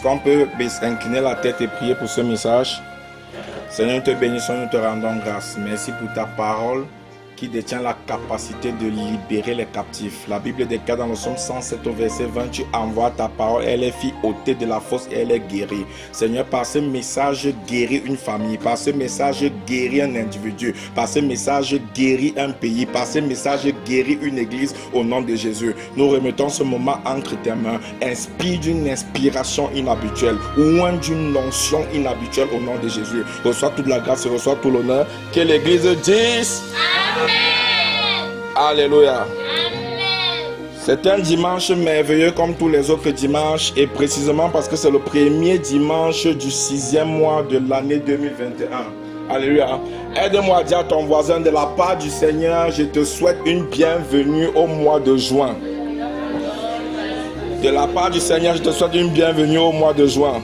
Est-ce qu'on peut incliner la tête et prier pour ce message? Seigneur, nous te bénissons, nous te rendons grâce. Merci pour ta parole qui détient la capacité de libérer les captifs. La Bible déclare dans le psaume 107 au verset 20, tu envoies ta parole, elle est fille ôtée de la fosse et elle est guérie. Seigneur, par ce message, guéris une famille. Par ce message, guéris un individu. Par ce message, guéris un pays. Par ce message, guéris une église au nom de Jésus. Nous remettons ce moment entre tes mains. Inspire d'une inspiration inhabituelle ou d'une onction inhabituelle au nom de Jésus. Reçois toute la grâce et reçois tout l'honneur. Que l'église dise Amen. Alléluia. C'est un dimanche merveilleux comme tous les autres dimanches et précisément parce que c'est le premier dimanche du 6e mois de l'année 2021. Alléluia. Aide-moi à dire à ton voisin, de la part du Seigneur, je te souhaite une bienvenue au mois de juin. De la part du Seigneur, je te souhaite une bienvenue au mois de juin.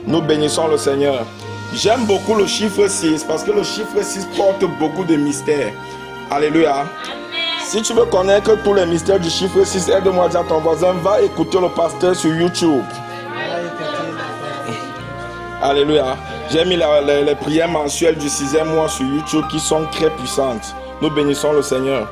Nous bénissons le Seigneur. J'aime beaucoup le chiffre 6 parce que le chiffre 6 porte beaucoup de mystères. Alléluia. Amen. Si tu veux connaître tous les mystères du chiffre 6, aide-moi à dire à ton voisin, va écouter le pasteur sur YouTube. Alléluia. J'ai mis les prières mensuelles du 6e mois sur YouTube qui sont très puissantes. Nous bénissons le Seigneur.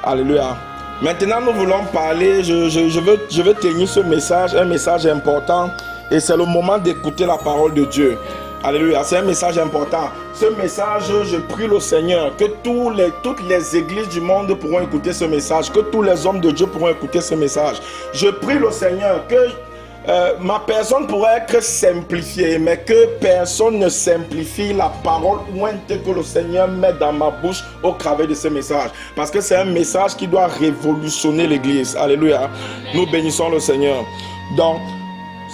Alléluia. Maintenant, nous voulons parler, je veux tenir ce message, un message important. Et c'est le moment d'écouter la parole de Dieu. Alléluia, c'est un message important. Ce message, je prie le Seigneur que toutes les églises du monde pourront écouter ce message, que tous les hommes de Dieu pourront écouter ce message. Je prie le Seigneur que ma personne pourrait être simplifiée, mais que personne ne simplifie la parole que le Seigneur met dans ma bouche au travers de ce message. Parce que c'est un message qui doit révolutionner l'église. Alléluia. Nous bénissons le Seigneur. Donc,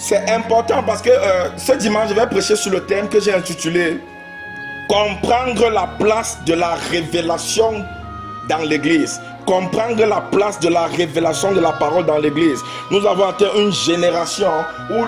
c'est important parce que ce dimanche, je vais prêcher sur le thème que j'ai intitulé « Comprendre la place de la révélation dans l'église ». Comprendre la place de la révélation de la parole dans l'église. Nous avons atteint une génération où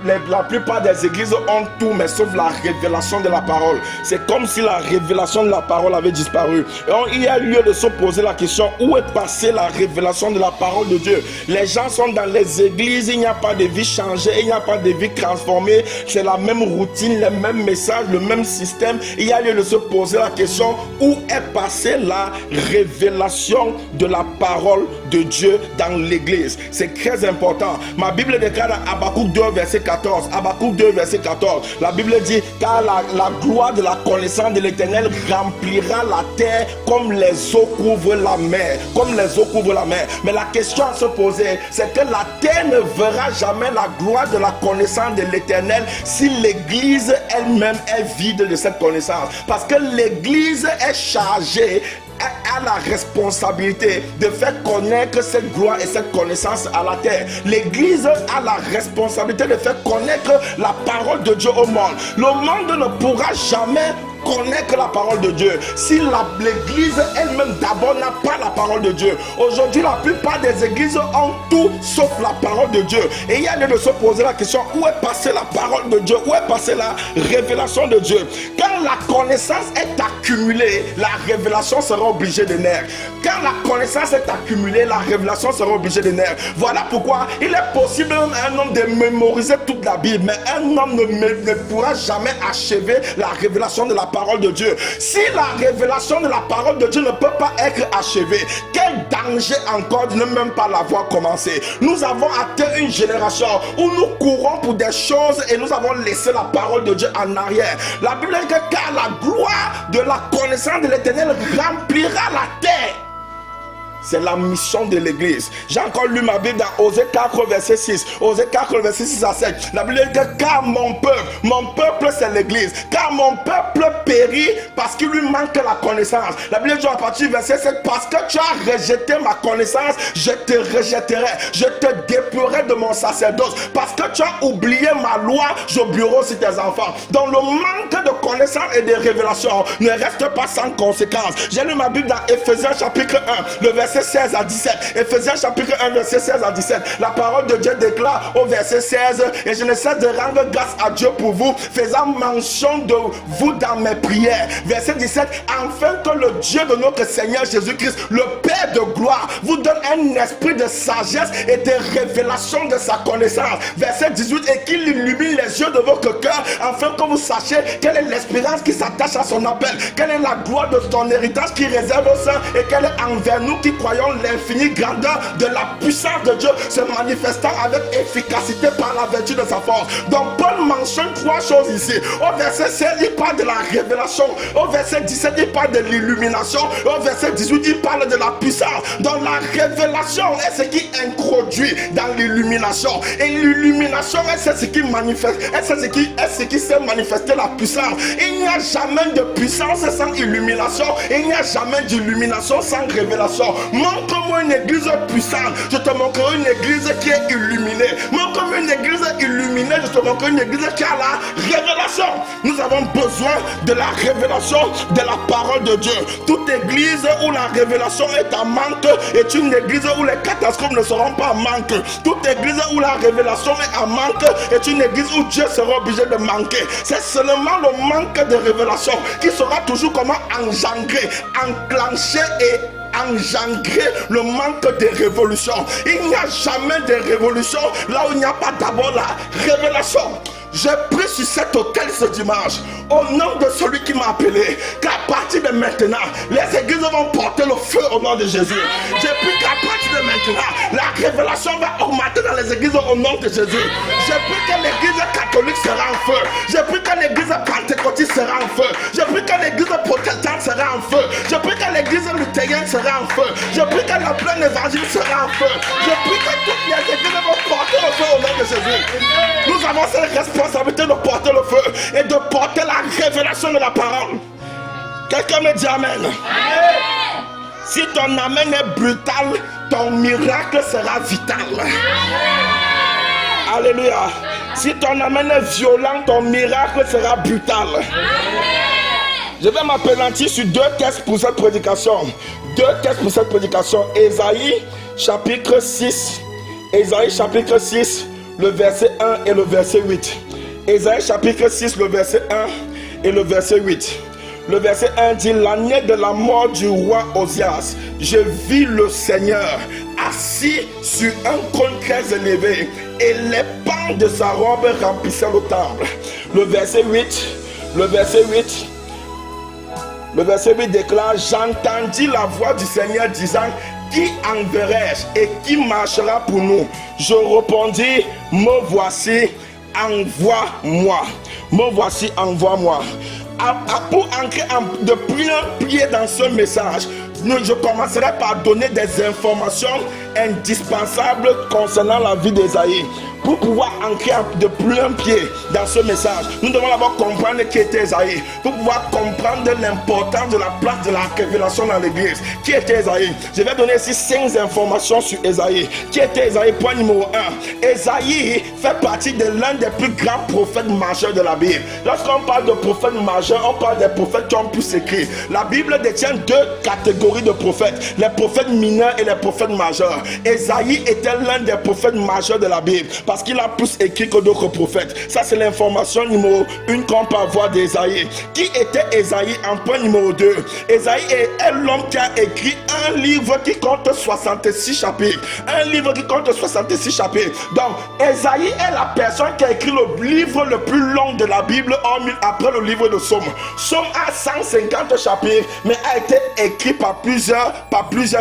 la plupart des églises ont tout, mais sauf la révélation de la parole. C'est comme si la révélation de la parole avait disparu. Et il y a lieu de se poser la question, où est passée la révélation de la parole de Dieu? Les gens sont dans les églises, il n'y a pas de vie changée, il n'y a pas de vie transformée. C'est la même routine, les mêmes messages, le même système. Il y a lieu de se poser la question, où est passée la révélation de la parole de Dieu dans l'église? C'est très important. Ma Bible déclare dans Habakkuk 2 verset 14. Habakkuk 2 verset 14. La Bible dit, car la gloire de la connaissance de l'Éternel remplira la terre comme les eaux couvrent la mer. Comme les eaux couvrent la mer. Mais la question à se poser, c'est que la terre ne verra jamais la gloire de la connaissance de l'Éternel si l'église elle-même est vide de cette connaissance. Parce que l'église est chargée, a la responsabilité de faire connaître cette gloire et cette connaissance à la terre. L'église a la responsabilité de faire connaître la parole de Dieu au monde. Le monde ne pourra jamais connaître la parole de Dieu si l'église elle-même d'abord n'a pas la parole de Dieu. Aujourd'hui, la plupart des églises ont tout sauf la parole de Dieu. Et il y a lieu de se poser la question, où est passée la parole de Dieu? Où est passée la révélation de Dieu? Quand la connaissance est accumulée, la révélation sera obligée de naître. Quand la connaissance est accumulée, la révélation sera obligée de naître. Voilà pourquoi il est possible à un homme de mémoriser toute la Bible, mais un homme ne pourra jamais achever la révélation de la parole de Dieu. Si la révélation de la parole de Dieu ne peut pas être achevée, quel danger encore de ne même pas l'avoir commencé? Nous avons atteint une génération où nous courons pour des choses et nous avons laissé la parole de Dieu en arrière. La Bible dit que car la gloire de la connaissance de l'Éternel remplira la terre. C'est la mission de l'église. J'ai encore lu ma Bible dans Osée 4 verset 6. Osée 4 verset 6 à 7. La Bible dit que car mon peuple c'est l'église. Car mon peuple périt parce qu'il lui manque la connaissance. La Bible dit à partir du verset 7. Parce que tu as rejeté ma connaissance, je te rejetterai. Je te dépouillerai de mon sacerdoce. Parce que tu as oublié ma loi, j'oublierai aussi tes enfants. Donc le manque de connaissance et de révélation ne reste pas sans conséquence. J'ai lu ma Bible dans Éphésiens chapitre 1. Le verset verset 16 à 17. Éphésiens chapitre 1, verset 16 à 17. La parole de Dieu déclare au verset 16, et je ne cesse de rendre grâce à Dieu pour vous, faisant mention de vous dans mes prières. Verset 17, afin que le Dieu de notre Seigneur Jésus-Christ, le Père de gloire, vous donne un esprit de sagesse et de révélation de sa connaissance. Verset 18, et qu'il illumine les yeux de votre cœur, afin que vous sachiez quelle est l'espérance qui s'attache à son appel, quelle est la gloire de son héritage qui réserve au sein, et quelle est envers nous qui croyons l'infinie grandeur de la puissance de Dieu se manifestant avec efficacité par la vertu de sa force. Donc Paul mentionne trois choses ici. Au verset 16, il parle de la révélation. Au verset 17, il parle de l'illumination. Au verset 18, il parle de la puissance. Donc la révélation est ce qui introduit dans l'illumination. Et l'illumination est ce qui manifeste, est ce qui sait manifester la puissance. Il n'y a jamais de puissance sans illumination. Il n'y a jamais d'illumination sans révélation. Montre-moi une église puissante, je te montrerai une église qui est illuminée. Montre-moi une église illuminée, je te montrerai une église qui a la révélation. Nous avons besoin de la révélation de la parole de Dieu. Toute église où la révélation est en manque est une église où les catastrophes ne seront pas en manque. Toute église où la révélation est en manque est une église où Dieu sera obligé de manquer. C'est seulement le manque de révélation qui saura toujours comment engendrer, enclencher et engendrer le manque de révolution. Il n'y a jamais de révolution là où il n'y a pas d'abord la révélation. Je prie sur cet hôtel ce dimanche au nom de celui qui m'a appelé qu'à partir de maintenant les églises vont porter le feu au nom de Jésus. Je prie qu'à partir de maintenant la révélation va augmenter dans les églises au nom de Jésus. Je prie que l'église catholique sera en feu. Je prie que l'église pentecôtiste sera en feu. Je prie que l'église protestante sera en feu. Je prie que l'église luthérienne sera en feu. Je prie que la pleine évangile sera en feu. Je prie que toutes les églises vont porter le feu au nom de Jésus. Nous avons cette responsabilité de porter le feu et de porter la révélation de la parole. Quelqu'un me dit amen. Amen. Si ton amen est brutal, ton miracle sera vital. Amen. Alléluia. Si ton amen est violent, ton miracle sera brutal. Amen. Je vais m'appesantir sur deux textes pour cette prédication. Deux textes pour cette prédication. Ésaïe chapitre 6. Ésaïe chapitre 6, le verset 1 et le verset 8. Ésaïe chapitre 6, le verset 1 et le verset 8. Le verset 1 dit: l'année de la mort du roi Osias, je vis le Seigneur assis sur un trône très élevé, et les pans de sa robe remplissaient le temple. Le verset 8, le verset 8, le verset 8 déclare: j'entendis la voix du Seigneur disant: qui enverrai-je et qui marchera pour nous? Je répondis: me voici, envoie-moi. Me voici, envoie-moi. Pour entrer de plein pied dans ce message, je commencerai par donner des informations indispensables concernant la vie d'Ésaïe. Pour pouvoir entrer de plein pied dans ce message, nous devons d'abord comprendre qui était Ésaïe. Pour pouvoir comprendre l'importance de la place de la révélation dans l'église. Qui était Ésaïe? Je vais donner ici 5 informations sur Ésaïe. Qui était Ésaïe? Point numéro 1. Ésaïe fait partie de l'un des plus grands prophètes majeurs de la Bible. Lorsqu'on parle de prophètes majeurs, on parle des prophètes qui ont pu s'écrire. La Bible détient 2 catégories de prophètes: les prophètes mineurs et les prophètes majeurs. Ésaïe était l'un des prophètes majeurs de la Bible, parce qu'il a plus écrit que d'autres prophètes. Ça, c'est l'information numéro 1 qu'on peut avoir d'Ésaïe. Qui était Ésaïe? En point numéro 2, Ésaïe est l'homme qui a écrit un livre qui compte 66 chapitres. Un livre qui compte 66 chapitres. Donc, Ésaïe est la personne qui a écrit le livre le plus long de la Bible après le livre de Somme. Somme a 150 chapitres, mais a été écrit par plusieurs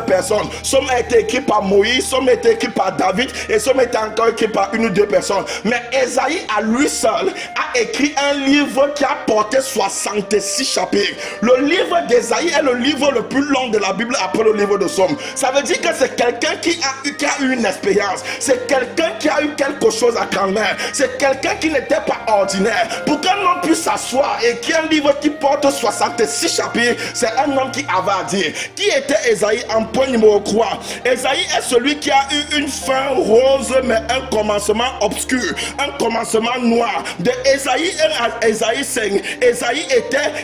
personnes. Somme a été écrit par Moïse, Somme a été écrit par David, et Somme a été encore écrit par une ou deux personnes. Mais Ésaïe à lui seul a écrit un livre qui a porté 66 chapitres. Le livre d'Ésaïe est le livre le plus long de la Bible après le livre de Somme. Ça veut dire que c'est quelqu'un qui a eu une expérience. C'est quelqu'un qui a eu quelque chose à connaître. C'est quelqu'un qui n'était pas ordinaire. Pour qu'un homme puisse s'asseoir et qu'il y ait un livre qui porte 66 chapitres, c'est un homme qui avait à dire. Qui était Ésaïe? En point numéro 3, Ésaïe est celui qui a eu une fin rose mais un commencement commencement obscur, un commencement noir. De Ésaïe 1 à Ésaïe 5, Ésaïe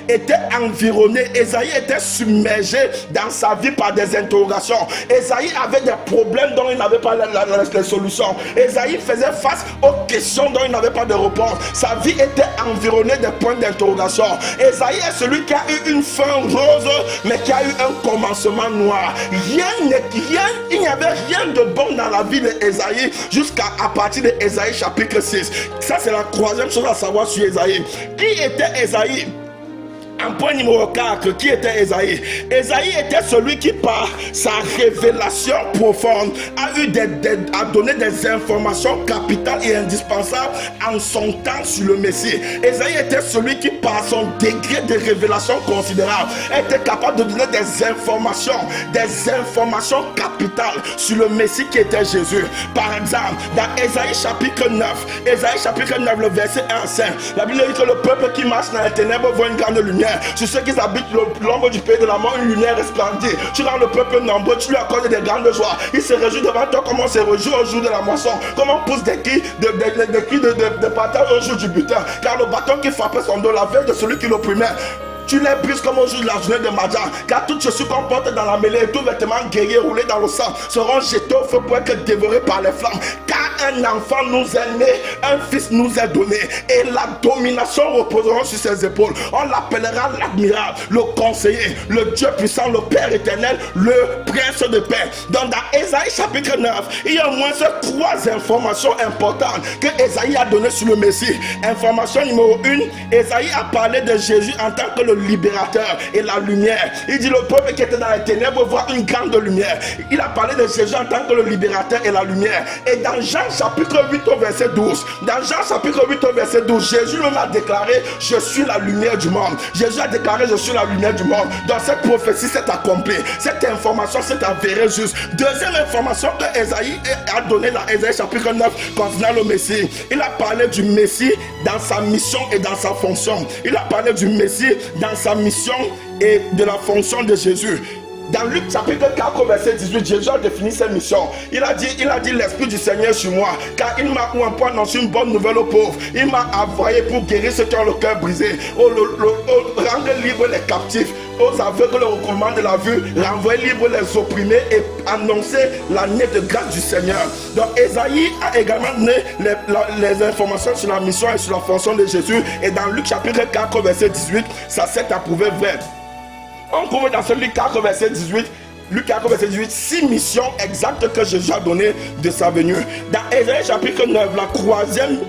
était environné, Ésaïe était submergé dans sa vie par des interrogations. Ésaïe avait des problèmes dont il n'avait pas les solutions. Ésaïe faisait face aux questions dont il n'avait pas de réponse. Sa vie était environnée des points d'interrogation. Ésaïe est celui qui a eu une fin rose, mais qui a eu un commencement noir. Il n'y avait rien de bon dans la vie d'Ésaïe jusqu'à partir de Ésaïe chapitre 6. Ça, c'est la troisième chose à savoir sur Ésaïe. Qui était Ésaïe? En point numéro 4, qui était Ésaïe? Ésaïe était celui qui, par sa révélation profonde, a donné des informations capitales et indispensables en son temps sur le Messie. Ésaïe était celui qui, par son degré de révélation considérable, était capable de donner des informations capitales sur le Messie qui était Jésus. Par exemple, dans Ésaïe chapitre 9, le verset 1 à 5, la Bible dit que le peuple qui marche dans les ténèbres voit une grande lumière. Sur ceux qui habitent l'ombre du pays de la mort, une lumière resplendit. Tu rends le peuple nombreux, tu lui accordes des grandes joies. Il se réjouit devant toi comme on se réjouit au jour de la moisson. Comme on pousse des cris de partage au jour du butin. Car le bâton qui frappait son dos la veille de celui qui l'opprimait, tu les brises comme au jour de la journée de Madja. Car toutes chaussures qu'on porte dans la mêlée et tout vêtement guerrier roulé dans le sang seront jetés au feu pour être dévorés par les flammes. Car un enfant nous est né, un fils nous est donné, et la domination reposera sur ses épaules. On l'appellera l'admirable, le conseiller, le Dieu puissant, le Père éternel, le prince de paix. Donc dans Ésaïe chapitre 9, il y a au moins 3 informations importantes que Ésaïe a données sur le Messie. Information numéro 1, Ésaïe a parlé de Jésus en tant que le libérateur et la lumière. Il dit le peuple qui était dans les ténèbres voit une grande lumière. Il a parlé de Jésus en tant que le libérateur et la lumière. Et dans Jean chapitre 8 au verset 12, Jésus lui a déclaré: je suis la lumière du monde. Jésus a déclaré: je suis la lumière du monde. Dans cette prophétie s'est accomplie. Cette information s'est avérée juste. Deuxième information que Ésaïe a donnée dans Ésaïe chapitre 9 concernant le Messie. Il a parlé du Messie dans sa mission et dans sa fonction. Il a parlé du Messie dans sa mission et de la fonction de Jésus. Dans Luc chapitre 4 verset 18, Jésus a défini ses missions. Il a dit l'Esprit du Seigneur sur moi, car il m'a oint pour annoncer une bonne nouvelle aux pauvres. Il m'a envoyé pour guérir ceux qui ont le cœur brisé, rendre libres les captifs, aux aveugles le recouvrement de la vue, renvoyer libres les opprimés et annoncer l'année de grâce du Seigneur. Donc Ésaïe a également donné les informations sur la mission et sur la fonction de Jésus. Et dans Luc chapitre 4 verset 18, ça s'est approuvé vrai. On trouve dans ce Luc 4 verset 18, 6 missions exactes que Jésus a données de sa venue. Dans Ésaïe chapitre 9, la troisième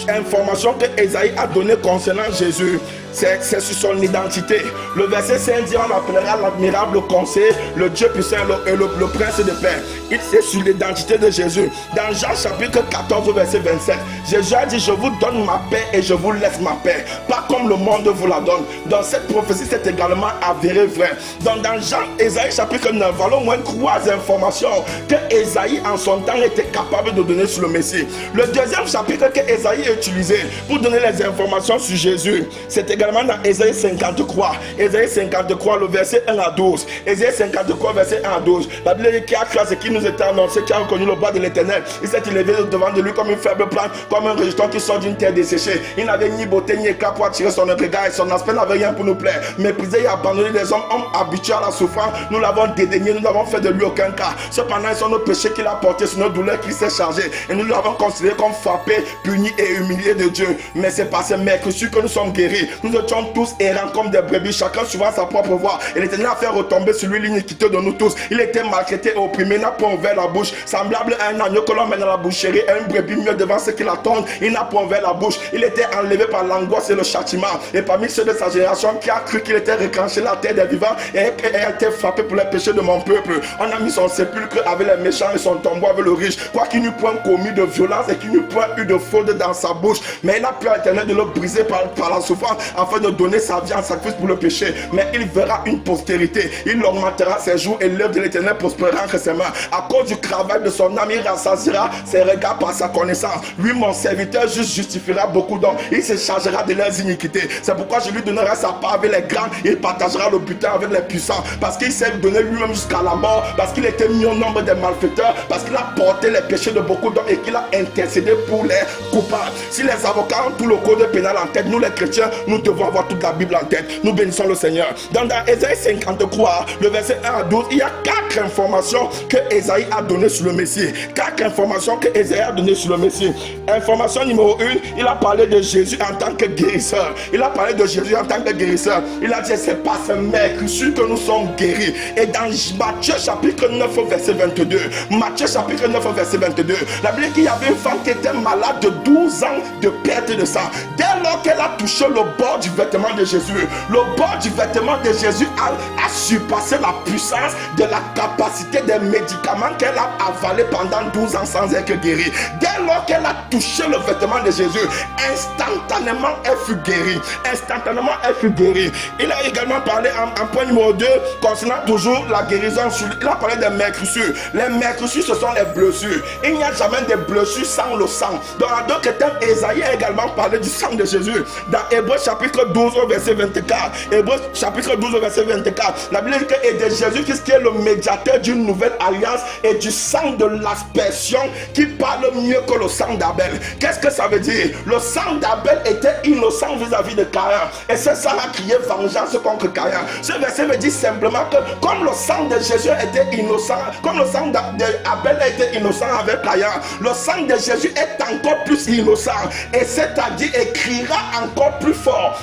information que Ésaïe a donnée concernant Jésus, c'est sur son identité. Le verset 5 dit: on l'appellera l'admirable conseiller, le Dieu puissant et le prince de paix. C'est sur l'identité de Jésus. Dans Jean chapitre 14 verset 27, Jésus a dit: je vous donne ma paix et je vous laisse ma paix, pas comme le monde vous la donne. Dans cette prophétie, c'est également avéré vrai. Donc dans Ésaïe chapitre 9, voilà au moins 3 informations que Ésaïe en son temps était capable de donner sur le Messie. Le deuxième chapitre que Ésaïe a utilisé pour donner les informations sur Jésus, c'est également dans Ésaïe 53. Ésaïe 53, le verset 1 à 12. Ésaïe 53, verset 1 à 12. La Bible dit: qui a cru à ce qui nous était annoncé, qui a reconnu le bras de l'Éternel. Il s'est élevé devant de lui comme une faible plante, comme un rejeton qui sort d'une terre desséchée. Il n'avait ni beauté ni éclat pour attirer son regard, et son aspect n'avait rien pour nous plaire. Méprisé et abandonné des hommes habitués à la souffrance, nous l'avons dédaigné, nous n'avons fait de lui aucun cas. Cependant, ils sont nos péchés qu'il a portés, sur nos douleurs qu'il s'est chargé, et nous l'avons considéré comme frappé, puni et humilié de Dieu. Mais c'est par ses mercredi que nous sommes guéris. Nous étions tous errants comme des brebis, chacun suivant sa propre voie, et l'Éternel a fait retomber sur lui l'iniquité de nous tous. Il était maltraité et opprimé, n'a pas ouvert la bouche, semblable à un agneau que l'on met dans la boucherie, et une brebis mieux devant ceux qui l'attendent, il n'a pas ouvert la bouche. Il était enlevé par l'angoisse et le châtiment, et parmi ceux de sa génération qui a cru qu'il était retranché la terre des vivants et a été frappé pour les péchés de mon peuple. On a mis son sépulcre avec les méchants et son tombeau avec le riche, quoiqu'il n'eût point commis de violence et qu'il n'eût point eu de faute dans sa bouche, mais il a pu à l'Éternel de le briser par la souffrance, afin de donner sa vie en sacrifice pour le péché. Mais il verra une postérité. Il augmentera ses jours et l'œuvre de l'Éternel prospérera entre ses mains. À cause du travail de son âme, il rassasiera ses regards par sa connaissance. Lui, mon serviteur, juste justifiera beaucoup d'hommes. Il se chargera de leurs iniquités. C'est pourquoi je lui donnerai sa part avec les grands. Il partagera le butin avec les puissants. Parce qu'il s'est donné lui-même jusqu'à la mort. Parce qu'il était mis au nombre des malfaiteurs. Parce qu'il a porté les péchés de beaucoup d'hommes et qu'il a intercédé pour les coupables. Si les avocats ont tout le code pénal en tête, nous les chrétiens, nous devons avoir toute la Bible en tête. Nous bénissons le Seigneur. Dans Ésaïe 53, le verset 1 à 12, il y a 4 informations que Ésaïe a données sur le Messie. 4 informations que Ésaïe a données sur le Messie. Information numéro 1, il a parlé de Jésus en tant que guérisseur. Il a parlé de Jésus en tant que guérisseur. Il a dit, c'est par ce mercure que nous sommes guéris. Et dans Matthieu chapitre 9, verset 22, Matthieu chapitre 9, verset 22, la Bible dit qu'il y avait une femme qui était malade de 12 ans de perte de sang. Dès lors qu'elle a touché le bord du vêtement de Jésus, le bord du vêtement de Jésus a surpassé la puissance de la capacité des médicaments qu'elle a avalé pendant 12 ans sans être guérie. Dès lors qu'elle a touché le vêtement de Jésus, instantanément elle fut guérie. Instantanément elle fut guérie. Il a également parlé en point numéro 2 concernant toujours la guérison. Il a parlé des mercrissures. Les mercrissures, ce sont les blessures. Il n'y a jamais de blessures sans le sang. Dans la d'autres thèmes, Ésaïe a également parlé du sang de Jésus. Dans Hébreux chapitre 12 au verset 24. Hébreux chapitre 12 au verset 24. La Bible dit que et de Jésus qui est le médiateur d'une nouvelle alliance et du sang de l'aspersion qui parle mieux que le sang d'Abel. Qu'est-ce que ça veut dire? Le sang d'Abel était innocent vis-à-vis de Caïn. Et ce sang a crié vengeance contre Caïn. Ce verset me dit simplement que comme le sang de Jésus était innocent, comme le sang d'Abel était innocent avec Caïn, le sang de Jésus est encore plus innocent. Et c'est-à-dire écrira encore plus fort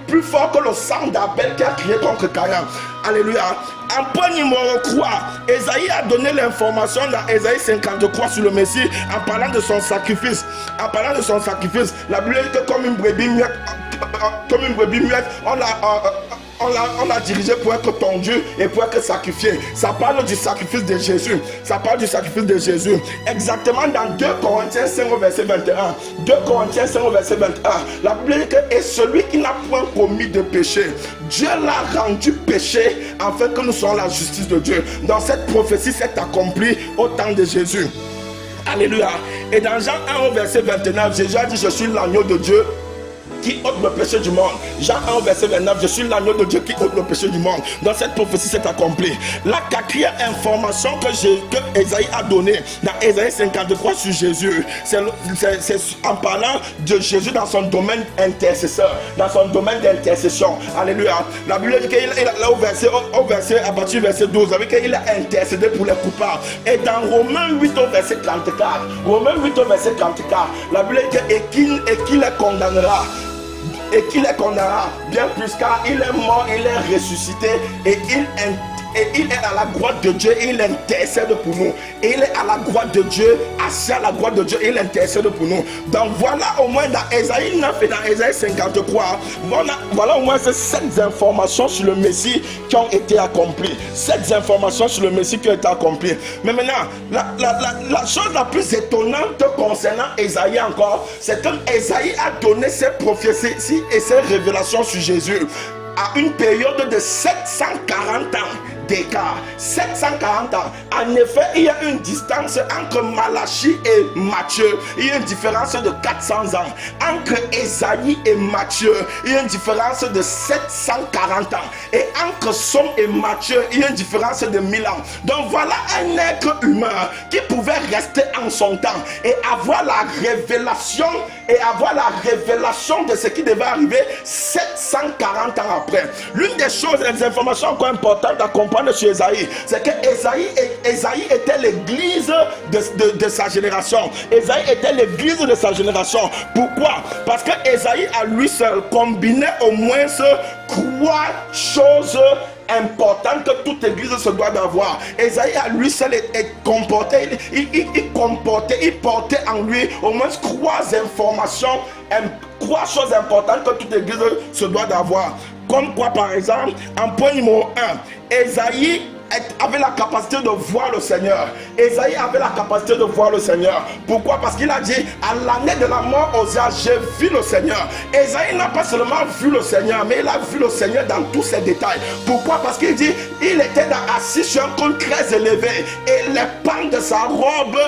plus fort que le sang d'Abel qui a crié contre Caïn. Alléluia. En point numéro 3, Ésaïe a donné l'information dans Ésaïe 53 sur le Messie en parlant de son sacrifice. En parlant de son sacrifice, la Bible dit que comme une brebis muette, on l'a dirigé pour être tondu et pour être sacrifié. Ça parle du sacrifice de Jésus. Ça parle du sacrifice de Jésus. Exactement dans 2 Corinthiens 5 au verset 21. 2 Corinthiens 5 au verset 21. La Bible dit que et celui qui n'a point commis de péché, Dieu l'a rendu péché afin que nous soyons la justice de Dieu. Dans cette prophétie s'est accomplie au temps de Jésus. Alléluia. Et dans Jean 1 au verset 29, Jésus a dit, je suis l'agneau de Dieu qui ôte le péché du monde. Jean 1 verset 29, je suis l'agneau de Dieu qui ôte le péché du monde. Dans cette prophétie s'est accomplie. La 4e information que Ésaïe a donnée dans Ésaïe 53 sur Jésus, c'est en parlant de Jésus dans son domaine intercesseur, dans son domaine d'intercession. Alléluia. La Bible dit qu'il là au verset à partir du verset 12, avec qu'il a intercédé pour les coupables. Et dans Romains 8 au verset 34, Romains 8 au verset 34, la Bible dit qu'il les condamnera. Et qu'il les condamnera bien plus car il est mort, il est ressuscité et il est à la droite de Dieu et il intercède pour nous. Et il est à la droite de Dieu, assis à la droite de Dieu et il intercède pour nous. Donc voilà au moins dans Ésaïe 9 et dans Ésaïe 53, voilà au moins ces 7 informations sur le Messie qui ont été accomplies. 7 informations sur le Messie qui ont été accomplies. Mais maintenant, la chose la plus étonnante concernant Ésaïe encore, c'est que Ésaïe a donné ses prophéties et ses révélations sur Jésus à une période de 740 ans d'écart. 740 ans. En effet, il y a une distance entre Malachie et Matthieu. Il y a une différence de 400 ans. Entre Ésaïe et Matthieu, il y a une différence de 740 ans. Et entre Somme et Matthieu, il y a une différence de 1000 ans. Donc voilà un être humain qui pouvait rester en son temps et avoir la révélation de ce qui devait arriver 740 ans après. L'une des choses, les informations encore importantes à comprendre sur Ésaïe, c'est que Ésaïe était l'église de sa génération. Ésaïe était l'église de sa génération. Pourquoi? Parce que Ésaïe à lui seul combinait au moins 3 choses importantes que toute église se doit d'avoir. Ésaïe à lui seul il portait en lui au moins 3 informations, 3 choses importantes que toute église se doit d'avoir. Comme quoi, par exemple, en point numéro 1, Ésaïe avait la capacité de voir le Seigneur. Ésaïe avait la capacité de voir le Seigneur. Pourquoi? Parce qu'il a dit, à l'année de la mort Osias, j'ai vu le Seigneur. Ésaïe n'a pas seulement vu le Seigneur, mais il a vu le Seigneur dans tous ses détails. Pourquoi? Parce qu'il dit, il était assis sur un trône très élevé et les pans de sa robe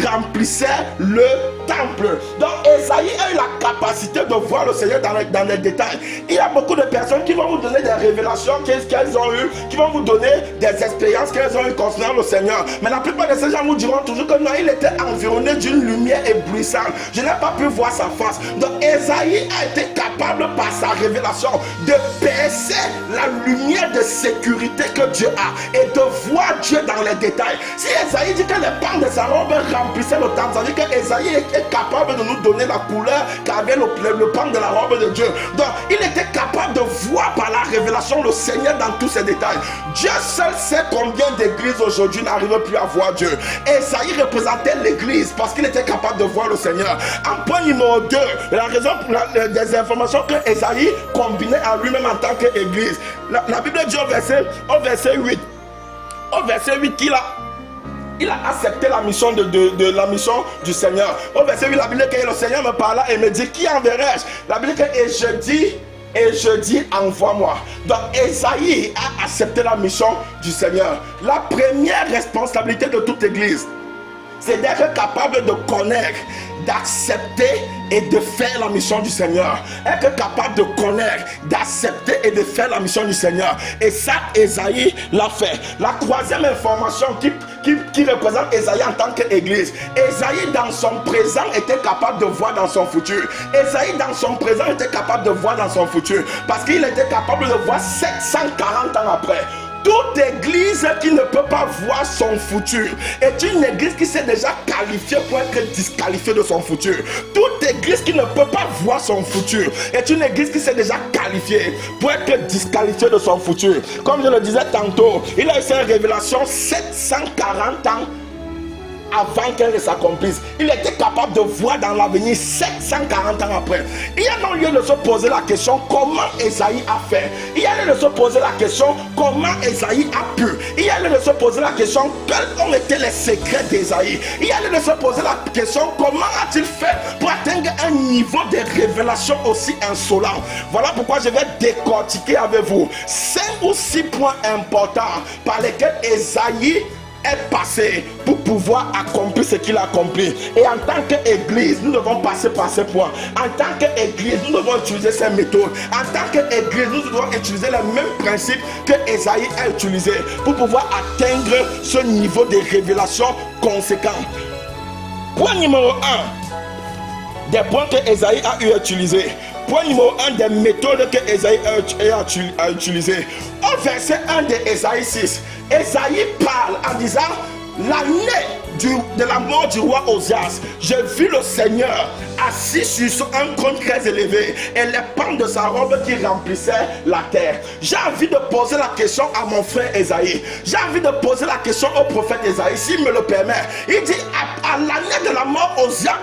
remplissaient le temple. Donc Ésaïe a eu la capacité de voir le Seigneur dans les détails. Il y a beaucoup de personnes qui vont vous donner des révélations qu'elles ont eues, qui vont vous donner des expériences qu'elles ont eues concernant le Seigneur. Mais la plupart de ces gens vous diront toujours que non, il était environné d'une lumière éblouissante. Je n'ai pas pu voir sa face. Donc Ésaïe a été capable par sa révélation de percer la lumière de sécurité que Dieu a et de voir Dieu dans les détails. Si Ésaïe dit que les pans de sa robe remplissaient le temple, ça veut dire qu'Ésaïe est capable de nous donner la couleur qu'avait le pan de la robe de Dieu. Donc il était capable de voir par la révélation le Seigneur dans tous ses détails. Dieu seul sait combien d'églises aujourd'hui n'arrivent plus à voir Dieu. Ésaïe représentait l'église parce qu'il était capable de voir le Seigneur. En point numéro 2, la raison des informations que Ésaïe combinait à lui-même en tant qu'église. La Bible dit au verset 8 qu'il a accepté la mission de la mission du Seigneur. Au verset 8, la Bible dit que le Seigneur me parla et me dit, qui enverrai-je? La Bible dit que et je dis, envoie-moi. Donc Ésaïe a accepté la mission du Seigneur. La première responsabilité de toute église, c'est d'être capable de connaître, d'accepter et de faire la mission du Seigneur. Être capable de connaître, d'accepter et de faire la mission du Seigneur. Et ça, Ésaïe l'a fait. La troisième information qui représente Ésaïe en tant qu'église. Ésaïe dans son présent était capable de voir dans son futur. Ésaïe dans son présent était capable de voir dans son futur. Parce qu'il était capable de voir 740 ans après. Toute église qui ne peut pas voir son futur est une église qui s'est déjà qualifiée pour être disqualifiée de son futur. Toute église qui ne peut pas voir son futur est une église qui s'est déjà qualifiée pour être disqualifiée de son futur. Comme je le disais tantôt, il a eu cette révélation 740 ans avant qu'elle s'accomplisse. Il était capable de voir dans l'avenir 740 ans après. Il y a non lieu de se poser la question comment Ésaïe a fait. Il y a lieu de se poser la question comment Ésaïe a pu. Il y a lieu de se poser la question quels ont été les secrets d'Ésaïe. Il y a lieu de se poser la question comment a-t-il fait pour atteindre un niveau de révélation aussi insolent. Voilà pourquoi je vais décortiquer avec vous 5 ou 6 points importants par lesquels Ésaïe est passé pour pouvoir accomplir ce qu'il a accompli. Et en tant qu'église, nous devons passer par ces points. En tant qu'église, nous devons utiliser ces méthodes. En tant qu'église, nous devons utiliser les mêmes principes que Ésaïe a utilisé pour pouvoir atteindre ce niveau de révélation conséquent. Point numéro 1 des points que Ésaïe a utilisé. Point numéro 1 des méthodes que Ésaïe a utilisées. Au verset 1 de Ésaïe 6, Ésaïe parle en disant l'année de la mort du roi Osias, j'ai vu le Seigneur assis sur un trône très élevé et les pans de sa robe qui remplissaient la terre. J'ai envie de poser la question à mon frère Ésaïe. J'ai envie de poser la question au prophète Ésaïe, s'il me le permet. Il dit à l'année de la mort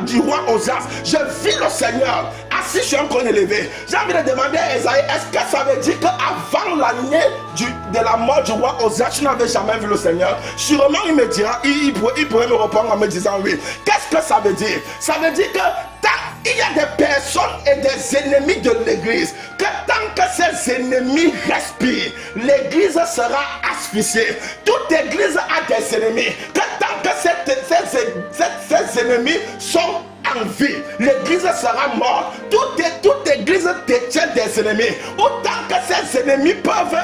du roi Osias, j'ai vu le Seigneur assis sur un trône élevé. J'ai envie de demander à Ésaïe, est-ce que ça veut dire qu'avant l'année de la mort du roi Osias, tu n'avais jamais vu le Seigneur? Sûrement il me dira, il pourrait me répondre en me disant oui. Qu'est-ce que ça veut dire? Ça veut dire que il y a des personnes et des ennemis de l'église, que tant que ces ennemis respirent, l'église sera asphyxiée. Toute église a des ennemis, que tant que ces ennemis sont en vie, l'église sera morte. Toute église détient des ennemis. Autant que ces ennemis peuvent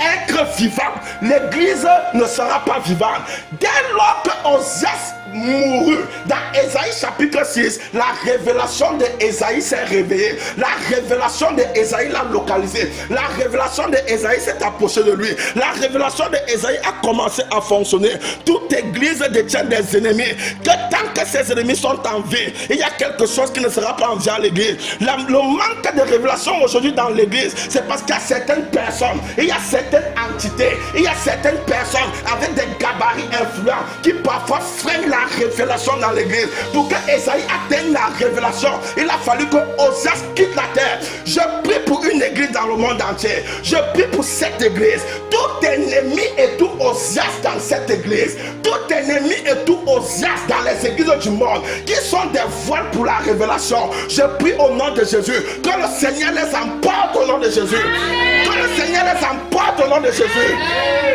être vivants, l'église ne sera pas vivante. Dès lors que Osias mourut, dans Ésaïe chapitre 6, la révélation d'Ésaïe s'est réveillée. La révélation d'Ésaïe l'a localisé. La révélation d'Ésaïe s'est approchée de lui. La révélation d'Ésaïe a commencé à fonctionner. Toute église détient des ennemis. Que tant que ces ennemis sont en vie, il y a quelque chose qui ne sera pas en vie à l'église. Le manque de révélation aujourd'hui dans l'église, c'est parce qu'il y a certaines personnes, il y a certaines entités, il y a certaines personnes avec des gabarits influents qui parfois freinent la la révélation dans l'église. Pour que Esaïe atteigne la révélation, il a fallu que Ozias quitte la terre. Je prie pour une église dans le monde entier. Je prie pour cette église. Tout ennemi et tout Ozias dans cette église. Tout ennemi et tout Ozias dans les églises du monde qui sont des voiles pour la révélation. Je prie au nom de Jésus que le Seigneur les emporte au nom de Jésus. Que le Seigneur les emporte au nom de Jésus.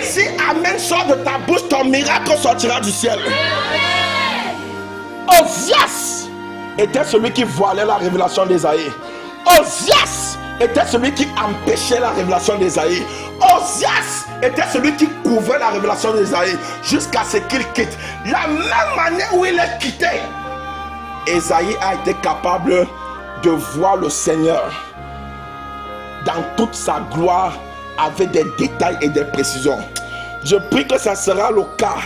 Si Amen sort de ta bouche, ton miracle sortira du ciel. Ozias était celui qui voilait la révélation d'Ésaïe. Ozias était celui qui empêchait la révélation d'Ésaïe. Ozias était celui qui couvrait la révélation d'Ésaïe jusqu'à ce qu'il quitte. La même année où il est quitté, Ésaïe a été capable de voir le Seigneur dans toute sa gloire avec des détails et des précisions. Je prie que ça sera le cas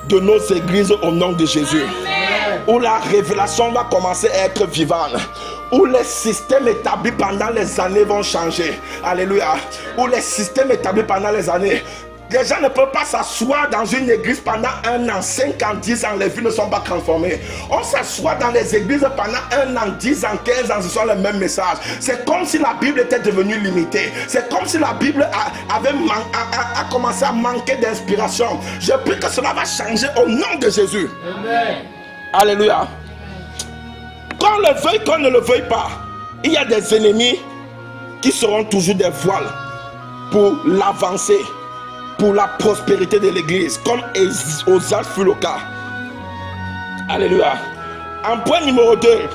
de nos églises au nom de Jésus. Amen. Où la révélation va commencer à être vivante, où les systèmes établis pendant les années vont changer. Alléluia. Où les systèmes établis pendant les années, les gens ne peuvent pas s'asseoir dans une église pendant 1 an, 5 ans, 10 ans, les vies ne sont pas transformées. On s'assoit dans les églises pendant 1 an, 10 ans, 15 ans, ce sont les mêmes messages. C'est comme si la Bible était devenue limitée. C'est comme si la Bible a commencé à manquer d'inspiration. Je prie que cela va changer au nom de Jésus. Amen. Alléluia. Qu'on le veuille, qu'on ne le veuille pas, il y a des ennemis qui seront toujours des voiles pour l'avancée, pour la prospérité de l'église, comme Ozias fut le cas. Alléluia. En point numéro 2,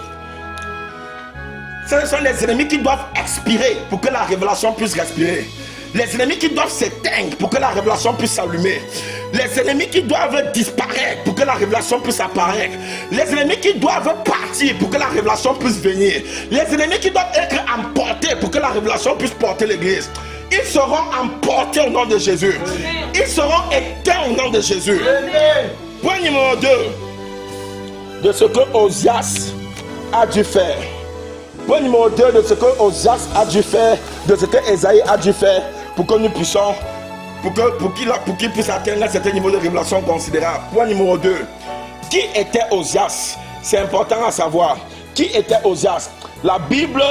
ce sont les ennemis qui doivent expirer pour que la révélation puisse respirer. Les ennemis qui doivent s'éteindre pour que la révélation puisse s'allumer. Les ennemis qui doivent disparaître pour que la révélation puisse apparaître. Les ennemis qui doivent partir pour que la révélation puisse venir. Les ennemis qui doivent être emportés pour que la révélation puisse porter l'église. Ils seront emportés au nom de Jésus. Amen. Ils seront éteints au nom de Jésus. Amen. Point numéro 2. De ce que Ozias a dû faire. Point numéro 2 de ce que Ozias a dû faire. De ce que Esaïe a dû faire. Pour que nous puissions, pour qu'il puisse atteindre un certain niveau de révélation considérable. Point numéro 2. Qui était Ozias? C'est important à savoir. Qui était Ozias? La Bible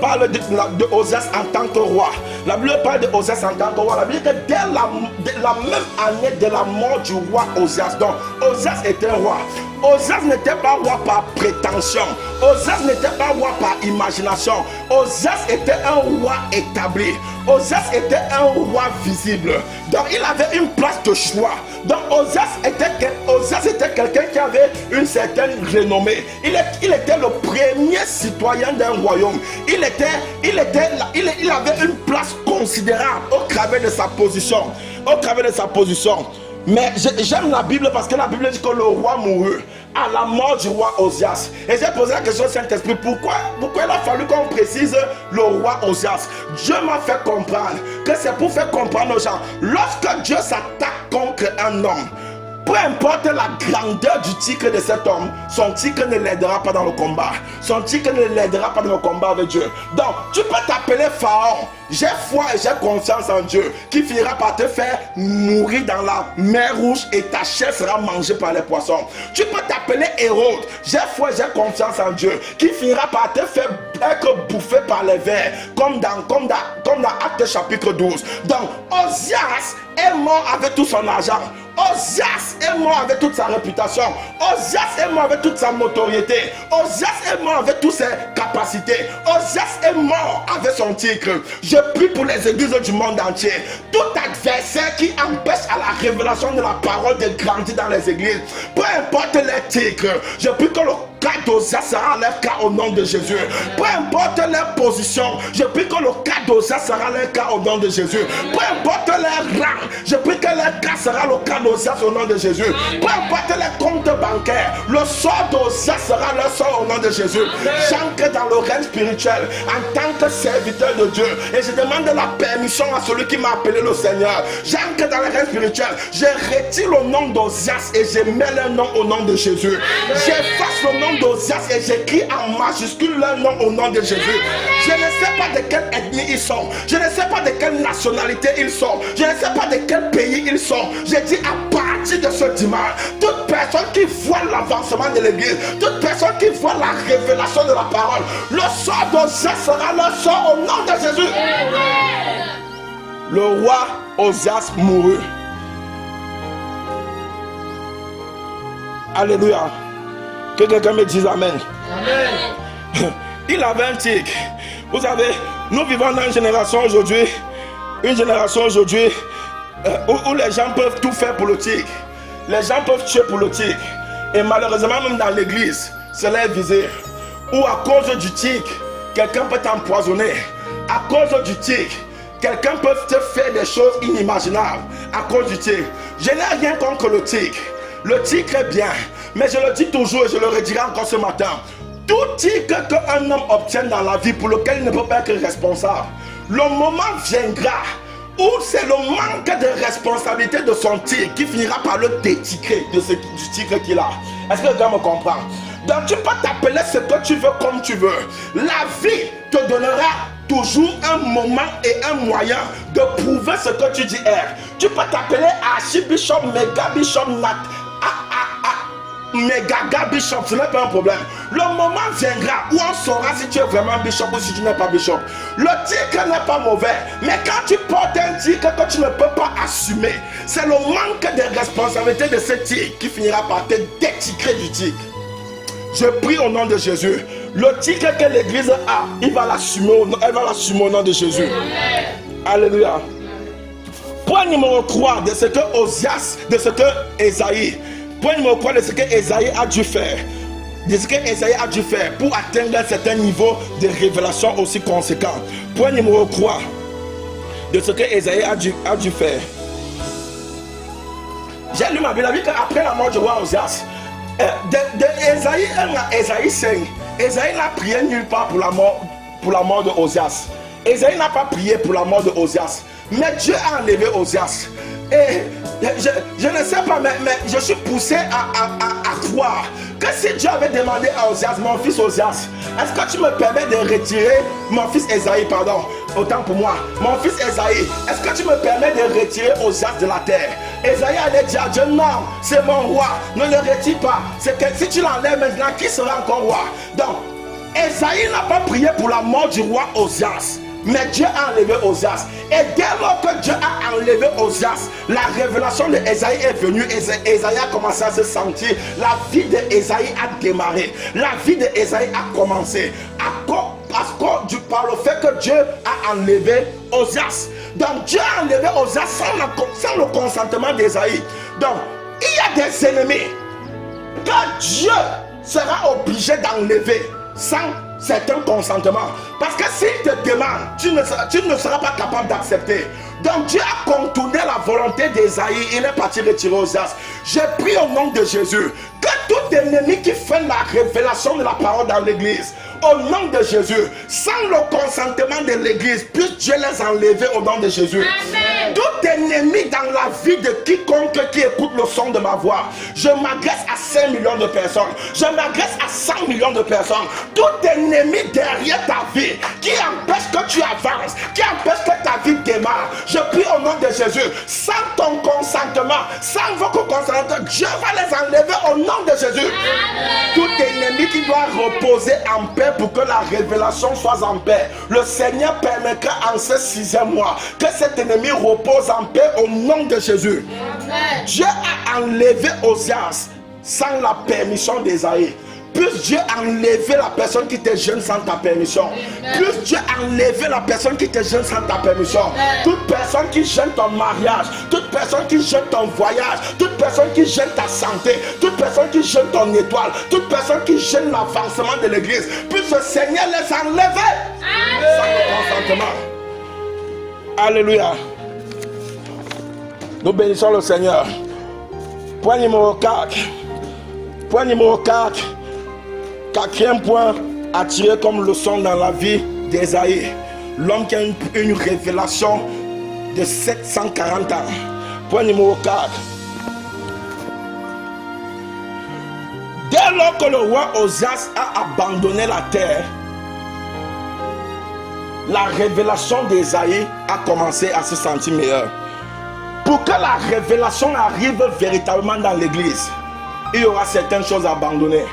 parle de Ozias en tant que roi. La Bible parle de Ozias en tant que roi. La Bible dit que dès la même année de la mort du roi Ozias, donc Ozias était roi. Ozias n'était pas roi par prétention. Ozias n'était pas roi par imagination. Ozias était un roi établi. Ozias était un roi visible. Donc il avait une place de choix. Donc Ozias était quelqu'un qui avait une certaine renommée. Il était le premier citoyen d'un royaume. Il avait une place considérable au travers de sa position. Au travers de sa position. Mais j'aime la Bible parce que la Bible dit que le roi mourut à la mort du roi Ozias. Et j'ai posé la question au Saint-Esprit, pourquoi il a fallu qu'on précise le roi Ozias? Dieu m'a fait comprendre que c'est pour faire comprendre aux gens, lorsque Dieu s'attaque contre un homme, peu importe la grandeur du titre de cet homme, son titre ne l'aidera pas dans le combat. Son titre ne l'aidera pas dans le combat avec Dieu. Donc, tu peux t'appeler Pharaon. J'ai foi et j'ai confiance en Dieu qui finira par te faire mourir dans la mer Rouge et ta chair sera mangée par les poissons. Tu peux t'appeler Hérode. J'ai foi et j'ai confiance en Dieu qui finira par te faire être bouffé par les vers comme dans Actes chapitre 12. Donc, Ozias est mort avec tout son argent. Ozias est mort avec toute sa réputation. Ozias est mort avec toute sa notoriété. Ozias est mort avec toutes ses capacités. Ozias est mort avec son titre. Je prie pour les églises du monde entier. Tout adversaire qui empêche à la révélation de la parole de grandir dans les églises, peu importe les titres, je prie que le cas d'Ozias sera leur cas au nom de Jésus. Peu importe leur position, je prie que le cas d'Ozias sera leur cas au nom de Jésus. Peu importe leur rang, je prie que leur cas sera le cas d'Ozias au nom de Jésus. Peu importe les comptes bancaires, le sort d'Ozias sera leur sort au nom de Jésus. J'entre dans le règne spirituel en tant que serviteur de Dieu et je demande la permission à celui qui m'a appelé le Seigneur. J'entre dans le règne spirituel, je retire le nom d'Ozias et je mets le nom au nom de Jésus. J'efface le nom d'Ozias et j'écris en majuscule leur nom au nom de Jésus. Je ne sais pas de quelle ethnie ils sont. Je ne sais pas de quelle nationalité ils sont. Je ne sais pas de quel pays ils sont. Je dis à partir de ce dimanche, toute personne personne qui voit l'avancement de l'église, toute personne qui voit la révélation de la parole, le sort d'Ozias sera le sort au nom de Jésus. Le roi Ozias mourut. Alléluia. Que quelqu'un me dise Amen. Amen. Il avait un tic. Vous savez, nous vivons dans une génération aujourd'hui où les gens peuvent tout faire pour le tic. Les gens peuvent tuer pour le tic. Et malheureusement, même dans l'église, cela est visé. Ou à cause du tic, quelqu'un peut t'empoisonner. À cause du tic, quelqu'un peut te faire des choses inimaginables. À cause du tic. Je n'ai rien contre le tic. Le tic est bien. Mais je le dis toujours et je le redirai encore ce matin. Tout tic qu'un homme obtient dans la vie pour lequel il ne peut pas être responsable, le moment viendra où c'est le manque de responsabilité de son tic qui finira par le déticrer du tic qu'il a. Est-ce que le gars me comprend? Donc tu peux t'appeler ce que tu veux comme tu veux. La vie te donnera toujours un moment et un moyen de prouver ce que tu dis être. Tu peux t'appeler archibishop, méga bishop, méga bishop, ce n'est pas un problème. Le moment viendra où on saura si tu es vraiment bishop ou si tu n'es pas bishop. Le titre n'est pas mauvais, mais quand tu portes un titre que tu ne peux pas assumer, c'est le manque de responsabilité de ce titre qui finira par te déticrer du titre. Je prie au nom de Jésus. Le titre que l'église a, elle va l'assumer au nom de Jésus. Amen. Alléluia. Point numéro 3 de ce que Ozias, de ce que Ésaïe, point numéro 3 de ce que Ésaïe a dû faire. De ce que Ésaïe a dû faire pour atteindre un certain niveau de révélation aussi conséquent. Point numéro 3 de ce que Ésaïe a dû faire. J'ai lu ma Bible, qu'après la mort du roi Ozias, Ésaïe 1 à Ésaïe 5, Ésaïe n'a prié nulle part pour la mort de Ozias. Ésaïe n'a pas prié pour la mort de Ozias, mais Dieu a enlevé Ozias. Et je ne sais pas, mais je suis poussé à croire que si Dieu avait demandé à Ozias, mon fils Ozias, est-ce que tu me permets de retirer mon fils Ésaïe, pardon, autant pour moi, mon fils Ésaïe, est-ce que tu me permets de retirer Ozias de la terre? Ésaïe allait dire à Dieu, non, c'est mon roi, ne le retire pas. C'est que si tu l'enlèves maintenant, qui sera encore roi? Donc, Ésaïe n'a pas prié pour la mort du roi Ozias, mais Dieu a enlevé Ozias. Et dès lors que Dieu a enlevé Ozias, la révélation d'Ésaïe est venue. Ésaïe a commencé à se sentir. La vie d'Ésaïe a démarré. La vie d'Ésaïe a commencé. Par le fait que Dieu a enlevé Ozias. Donc Dieu a enlevé Ozias sans le consentement d'Ésaïe. Donc il y a des ennemis que Dieu sera obligé d'enlever sans certain consentement. Parce que s'il te demande, tu ne seras pas capable d'accepter. Donc Dieu a contourné la volonté d'Ésaïe. Il est parti retirer Ozias. Je prie au nom de Jésus que tout ennemi qui fait la révélation de la parole dans l'église, au nom de Jésus, sans le consentement de l'église, puisse Dieu les enlever au nom de Jésus. Amen. Tout ennemi dans la vie de quiconque qui écoute le son de ma voix, je m'adresse à 5 millions de personnes, je m'adresse à 100 millions de personnes. Tout ennemi derrière ta vie qui empêche que tu avances, qui empêche que ta vie démarre, je prie au nom de Jésus, sans ton consentement, sans votre consentement, Dieu va les enlever au nom de Jésus. Amen. Tout ennemi qui doit reposer en paix pour que la révélation soit en paix, le Seigneur permettra en ce 6e mois que cet ennemi repose en paix au nom de Jésus. Amen. Dieu a enlevé Ozias sans la permission d'Ésaïe. Puisse Dieu enlever la personne qui te gêne sans ta permission. Puisse Dieu enlever la personne qui te gêne sans ta permission. Toute personne qui gêne ton mariage, toute personne qui gêne ton voyage, toute personne qui gêne ta santé, toute personne qui gêne ton étoile, toute personne qui gêne l'avancement de l'église, puisse le Seigneur les enlever sans le consentement. Alléluia. Nous bénissons le Seigneur. Point numéro 4. Point numéro 4. 4e point à tirer comme leçon dans la vie d'Ésaïe. L'homme qui a une révélation de 740 ans. Point numéro 4. Dès lors que le roi Ozias a abandonné la terre, la révélation d'Ésaïe a commencé à se sentir meilleure. Pour que la révélation arrive véritablement dans l'église, il y aura certaines choses à abandonner.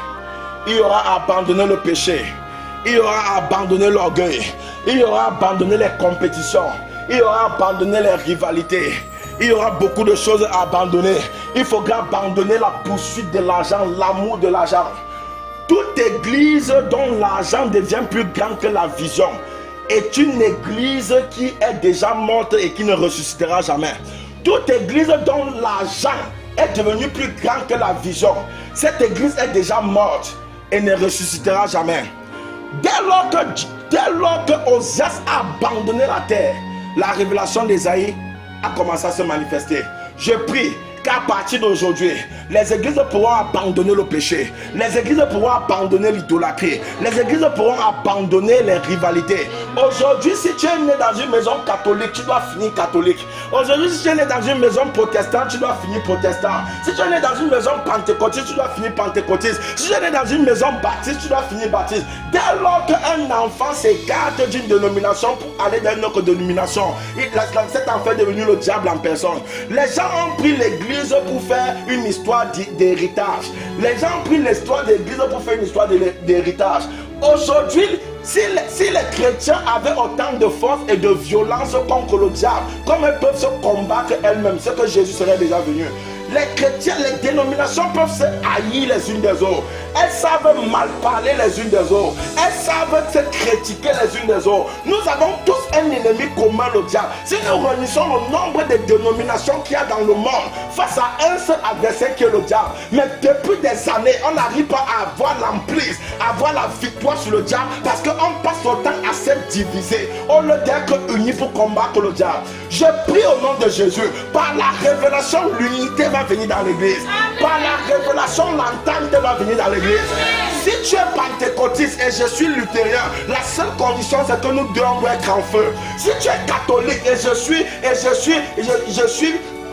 Il y aura à abandonner le péché. Il y aura à abandonner l'orgueil. Il y aura à abandonner les compétitions. Il y aura à abandonner les rivalités. Il y aura beaucoup de choses à abandonner. Il faudra abandonner la poursuite de l'argent, l'amour de l'argent. Toute église dont l'argent devient plus grand que la vision est une église qui est déjà morte et qui ne ressuscitera jamais. Toute église dont l'argent est devenu plus grand que la vision, cette église est déjà morte et ne ressuscitera jamais. Dès lors que Osias a abandonné la terre, la révélation d'Ésaïe a commencé à se manifester. Je prie qu'à partir d'aujourd'hui, les églises pourront abandonner le péché. Les églises pourront abandonner l'idolâtrie. Les églises pourront abandonner les rivalités. Aujourd'hui, si tu es né dans une maison catholique, tu dois finir catholique. Aujourd'hui, si tu es né dans une maison protestante, tu dois finir protestant. Si tu es né dans une maison pentecôtiste, tu dois finir pentecôtiste. Si tu es né dans une maison baptiste, tu dois finir baptiste. Dès lors qu'un enfant s'écarte d'une dénomination pour aller dans une autre dénomination, cet enfant est devenu le diable en personne. Les gens ont pris l'église pour faire une histoire d'héritage. Les gens ont pris l'histoire de l'église pour faire une histoire d'héritage. Aujourd'hui, si les chrétiens avaient autant de force et de violence contre le diable, comme elles peuvent se combattre elles-mêmes, c'est que Jésus serait déjà venu. Les chrétiens, les dénominations peuvent se haïr les unes des autres. Elles savent mal parler les unes des autres. Elles savent se critiquer les unes des autres. Nous avons tous un ennemi commun, le diable. Si nous réunissons le nombre de dénominations qu'il y a dans le monde face à un seul adversaire qui est le diable, mais depuis des années, on n'arrive pas à avoir l'emprise, à avoir la victoire sur le diable, parce qu'on passe son temps à se diviser au lieu d'être unis pour combattre le diable. Je prie au nom de Jésus, par la révélation, l'unité va venir dans l'église. Par la révélation, l'entente va venir dans l'église. Si tu es pentecôtiste et je suis luthérien, la seule condition c'est que nous devons être en feu. Si tu es catholique et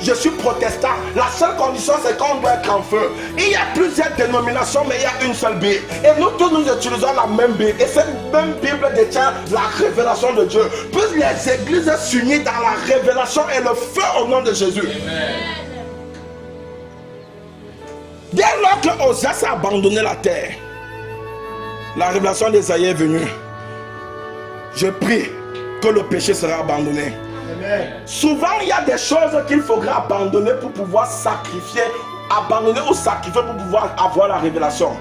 je suis protestant, la seule condition c'est qu'on doit être en feu. Il y a plusieurs dénominations, mais il y a une seule Bible. Et nous tous nous utilisons la même Bible. Et cette même Bible détient la révélation de Dieu. Plus les églises s'unissent dans la révélation et le feu au nom de Jésus. Amen. Dès lors que Osias a abandonné la terre, la révélation d'Ésaïe est venue. Je prie que le péché sera abandonné. Amen. Souvent, il y a des choses qu'il faudra abandonner pour pouvoir sacrifier, abandonner ou sacrifier pour pouvoir avoir la révélation.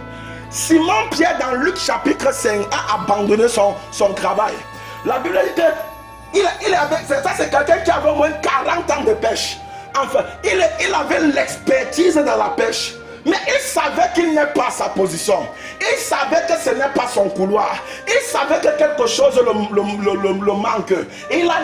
Simon-Pierre, dans Luc chapitre 5, a abandonné son travail. La Bible dit que ça c'est quelqu'un qui avait au moins 40 ans de pêche. Enfin, il avait l'expertise dans la pêche. Mais il savait qu'il n'est pas sa position. Il savait que ce n'est pas son couloir. Il savait que quelque chose le manque. Et il a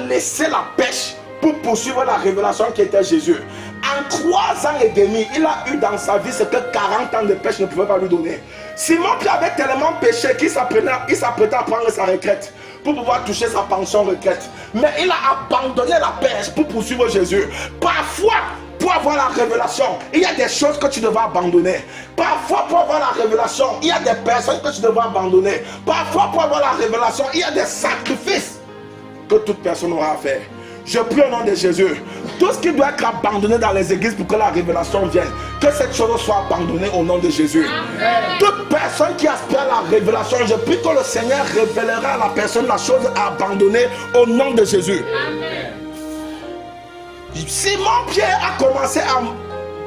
laissé la pêche pour poursuivre la révélation qui était Jésus. En 3 ans et demi, il a eu dans sa vie ce que 40 ans de pêche ne pouvaient pas lui donner. Simon qui avait tellement péché qu'il s'apprêtait à prendre sa retraite pour pouvoir toucher sa pension retraite. Mais il a abandonné la pêche pour poursuivre Jésus. Parfois, pour avoir la révélation, il y a des choses que tu devras abandonner. Parfois, pour avoir la révélation, il y a des personnes que tu devras abandonner. Parfois, pour avoir la révélation, il y a des sacrifices que toute personne aura à faire. Je prie au nom de Jésus. Tout ce qui doit être abandonné dans les églises pour que la révélation vienne, que cette chose soit abandonnée au nom de Jésus. Amen. Toute personne qui aspire à la révélation, je prie que le Seigneur révélera à la personne la chose à abandonner au nom de Jésus. Amen. Simon-Pierre a commencé à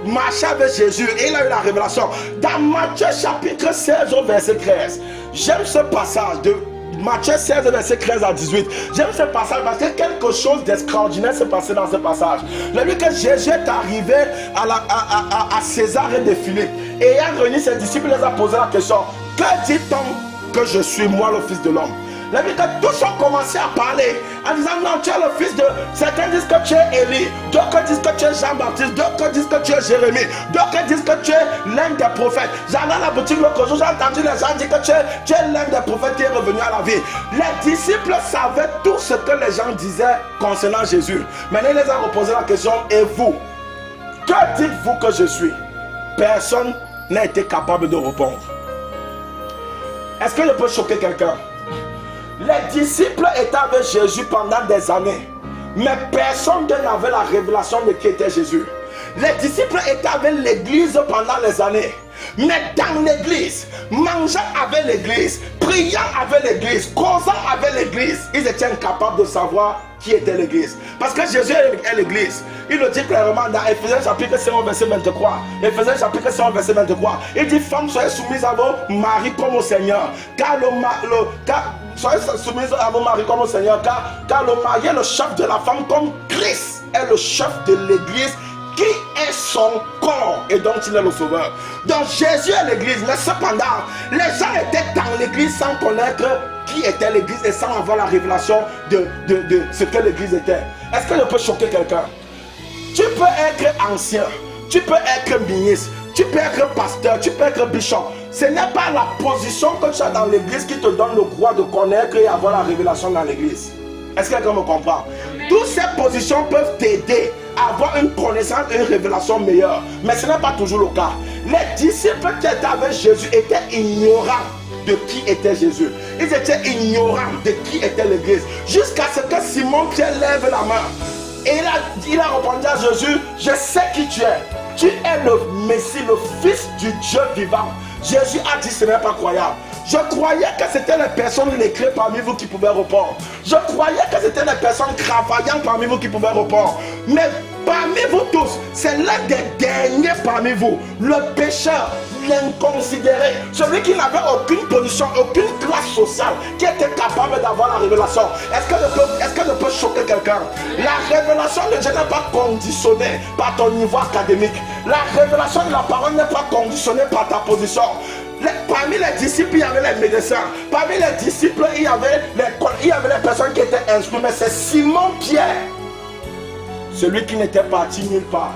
marcher avec Jésus et il a eu la révélation. Dans Matthieu chapitre 16 au verset 13, j'aime ce passage de Matthieu 16 verset 13 à 18. J'aime ce passage parce que quelque chose d'extraordinaire s'est passé dans ce passage. Le lieu que Jésus est arrivé à Césarée de Philippe et ayant réuni ses disciples, il les a posé la question: que dit-on que je suis, moi, le Fils de l'homme? La vie que tous ont commencé à parler en disant: non, tu es le fils de... Certains disent que tu es Élie, d'autres disent que tu es Jean-Baptiste, d'autres disent que tu es Jérémie, d'autres disent que tu es l'un des prophètes. J'allais à la boutique l'autre jour, j'ai entendu les gens dire que tu es l'un des prophètes qui est revenu à la vie. Les disciples savaient tout ce que les gens disaient concernant Jésus. Maintenant, il les a reposé la question: et vous, que dites-vous que je suis? Personne n'a été capable de répondre. Est-ce que je peux choquer quelqu'un? Les disciples étaient avec Jésus pendant des années, mais personne n'avait la révélation de qui était Jésus. Les disciples étaient avec l'église pendant les années. Mais dans l'église, mangeant avec l'église, priant avec l'église, causant avec l'église, ils étaient incapables de savoir qui était l'église. Parce que Jésus est l'église. Il le dit clairement dans Éphésiens chapitre 5 verset 23. Éphésiens chapitre 5 verset 23. Il dit, femmes, soyez soumises à vos maris comme au Seigneur. Soyez soumises à vos maris comme au Seigneur. Car le mari est le chef de la femme comme Christ est le chef de l'église, qui est son corps et dont il est le sauveur. Donc Jésus est l'église, mais cependant, les gens étaient dans l'église sans connaître qui était l'église et sans avoir la révélation de ce que l'église était. Est-ce que je peux choquer quelqu'un? Tu peux être ancien, tu peux être ministre, tu peux être pasteur, tu peux être bishop. Ce n'est pas la position que tu as dans l'église qui te donne le droit de connaître et avoir la révélation dans l'église. Est-ce que quelqu'un me comprend? Toutes ces positions peuvent t'aider à avoir une connaissance et une révélation meilleure. Mais ce n'est pas toujours le cas. Les disciples qui étaient avec Jésus étaient ignorants de qui était Jésus. Ils étaient ignorants de qui était l'église. Jusqu'à ce que Simon-Pierre lève la main. Et il a répondu à Jésus, je sais qui tu es. Tu es le Messie, le Fils du Dieu vivant. Jésus a dit, ce n'est pas croyable. Je croyais que c'était les personnes lettrées parmi vous qui pouvaient répondre. Je croyais que c'était les personnes travaillantes parmi vous qui pouvaient répondre. Mais parmi vous tous, c'est l'un des derniers parmi vous, le pécheur, l'inconsidéré, celui qui n'avait aucune position, aucune classe sociale, qui était capable d'avoir la révélation. Est-ce que je peux choquer quelqu'un? La révélation de Dieu n'est pas conditionnée par ton niveau académique. La révélation de la parole n'est pas conditionnée par ta position. Parmi les disciples, il y avait les médecins. Parmi les disciples, il y avait les personnes qui étaient instruites. Mais c'est Simon-Pierre, celui qui n'était parti nulle part,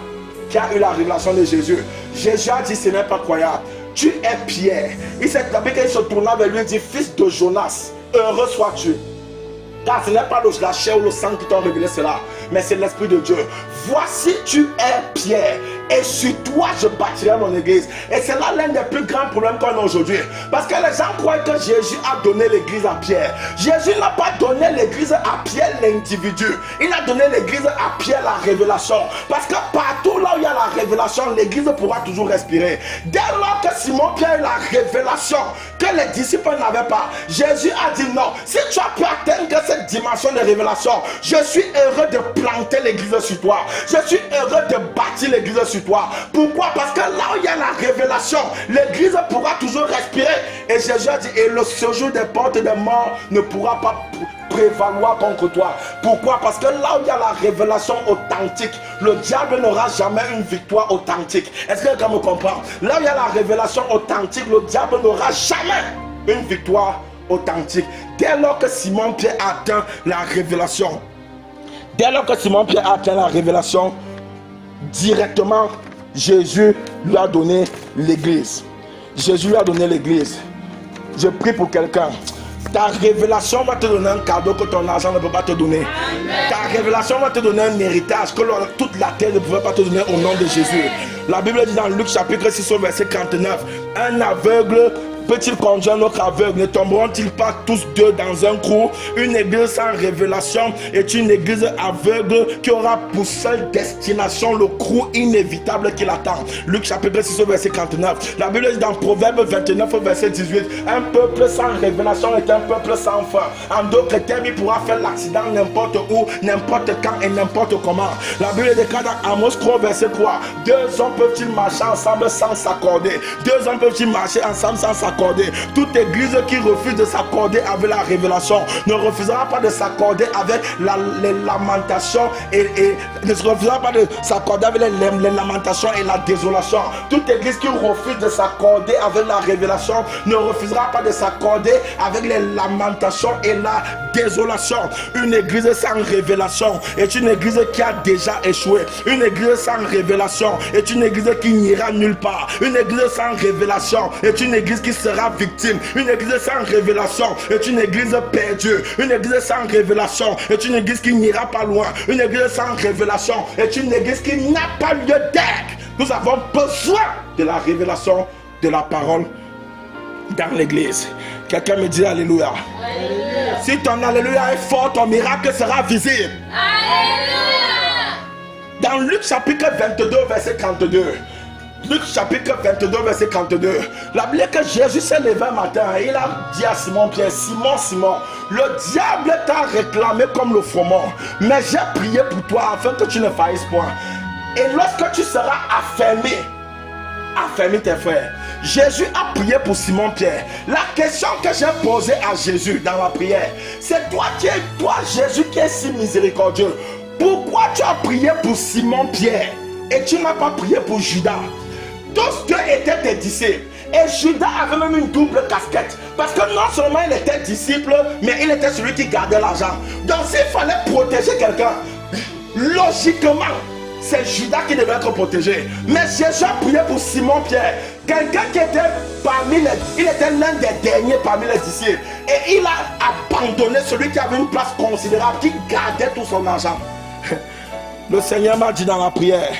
qui a eu la révélation de Jésus. Jésus a dit, ce n'est pas croyable. Tu es Pierre. Il s'est tapé qu'il se tourna vers lui et dit, fils de Jonas, heureux sois-tu. Car ce n'est pas la chair ou le sang qui t'ont révélé cela, mais c'est l'Esprit de Dieu. Voici, tu es Pierre, et sur toi je bâtirai mon église. Et c'est là l'un des plus grands problèmes qu'on a aujourd'hui. Parce que les gens croient que Jésus a donné l'église à Pierre. Jésus n'a pas donné l'église à Pierre l'individu. Il a donné l'église à Pierre la révélation. Parce que partout là où il y a la révélation, l'église pourra toujours respirer. Dès lors que Simon-Pierre a eu la révélation que les disciples n'avaient pas, Jésus a dit non. Si tu as pu atteindre cette dimension de révélation, je suis heureux de planter l'église sur toi. Je suis heureux de bâtir l'église sur toi. Pourquoi? Parce que là où il y a la révélation, l'église pourra toujours respirer. Et Jésus a dit, et le séjour des portes des morts ne pourra pas prévaloir contre toi. Pourquoi? Parce que là où il y a la révélation authentique, le diable n'aura jamais une victoire authentique. Est-ce que quelqu'un me comprend? Là où il y a la révélation authentique, le diable n'aura jamais une victoire authentique. Dès lors que Simon-Pierre atteint la révélation, directement, Jésus lui a donné l'église. Jésus lui a donné l'église. Je prie pour quelqu'un. Ta révélation va te donner un cadeau que ton argent ne peut pas te donner. Amen. Ta révélation va te donner un héritage que toute la terre ne pouvait pas te donner au nom de Jésus. La Bible dit dans Luc chapitre 6 verset 49, un aveugle peut-il conduire un autre aveugle? Ne tomberont-ils pas tous deux dans un trou? Une église sans révélation est une église aveugle qui aura pour seule destination le trou inévitable qui l'attend. Luc chapitre 6 verset 49. La Bible dit dans Proverbe 29 verset 18, un peuple sans révélation est un peuple sans fin. En d'autres termes, il pourra faire l'accident n'importe où, n'importe quand et n'importe comment. La Bible déclare dans Amos 3 verset 3, deux hommes peuvent-ils marcher ensemble sans s'accorder? Deux hommes peuvent-ils marcher ensemble sans s'accorder? Toute église qui refuse de s'accorder avec la révélation ne refusera pas de s'accorder avec les lamentations et ne refusera pas de s'accorder avec les lamentations et la désolation. Toute église qui refuse de s'accorder avec la révélation ne refusera pas de s'accorder avec les lamentations et la désolation. Une église sans révélation est une église qui a déjà échoué. Une église sans révélation est une église qui n'ira nulle part. Une église sans révélation est une église qui sera victime. Une église sans révélation est une église perdue. Une église sans révélation est une église qui n'ira pas loin. Une église sans révélation est une église qui n'a pas lieu d'être. Nous avons besoin de la révélation de la parole dans l'église. Quelqu'un me dit alléluia. Si ton alléluia est fort, ton miracle sera visible. Alléluia. Dans Luc chapitre 22, verset 32. Luc chapitre 22, verset 42. La Bible dit que Jésus s'est levé un matin et il a dit à Simon-Pierre, Simon, Simon, le diable t'a réclamé comme le froment, mais j'ai prié pour toi afin que tu ne faillisses point. Et lorsque tu seras affermi tes frères. Jésus a prié pour Simon-Pierre. La question que j'ai posée à Jésus dans la prière, c'est toi Jésus qui es si miséricordieux. Pourquoi tu as prié pour Simon-Pierre et tu n'as pas prié pour Judas? Tous deux étaient des disciples. Et Judas avait même une double casquette. Parce que non seulement il était disciple, mais il était celui qui gardait l'argent. Donc s'il fallait protéger quelqu'un, logiquement, c'est Judas qui devait être protégé. Mais Jésus a prié pour Simon-Pierre. Quelqu'un qui était il était l'un des derniers parmi les disciples. Et il a abandonné celui qui avait une place considérable, qui gardait tout son argent. Le Seigneur m'a dit dans la prière,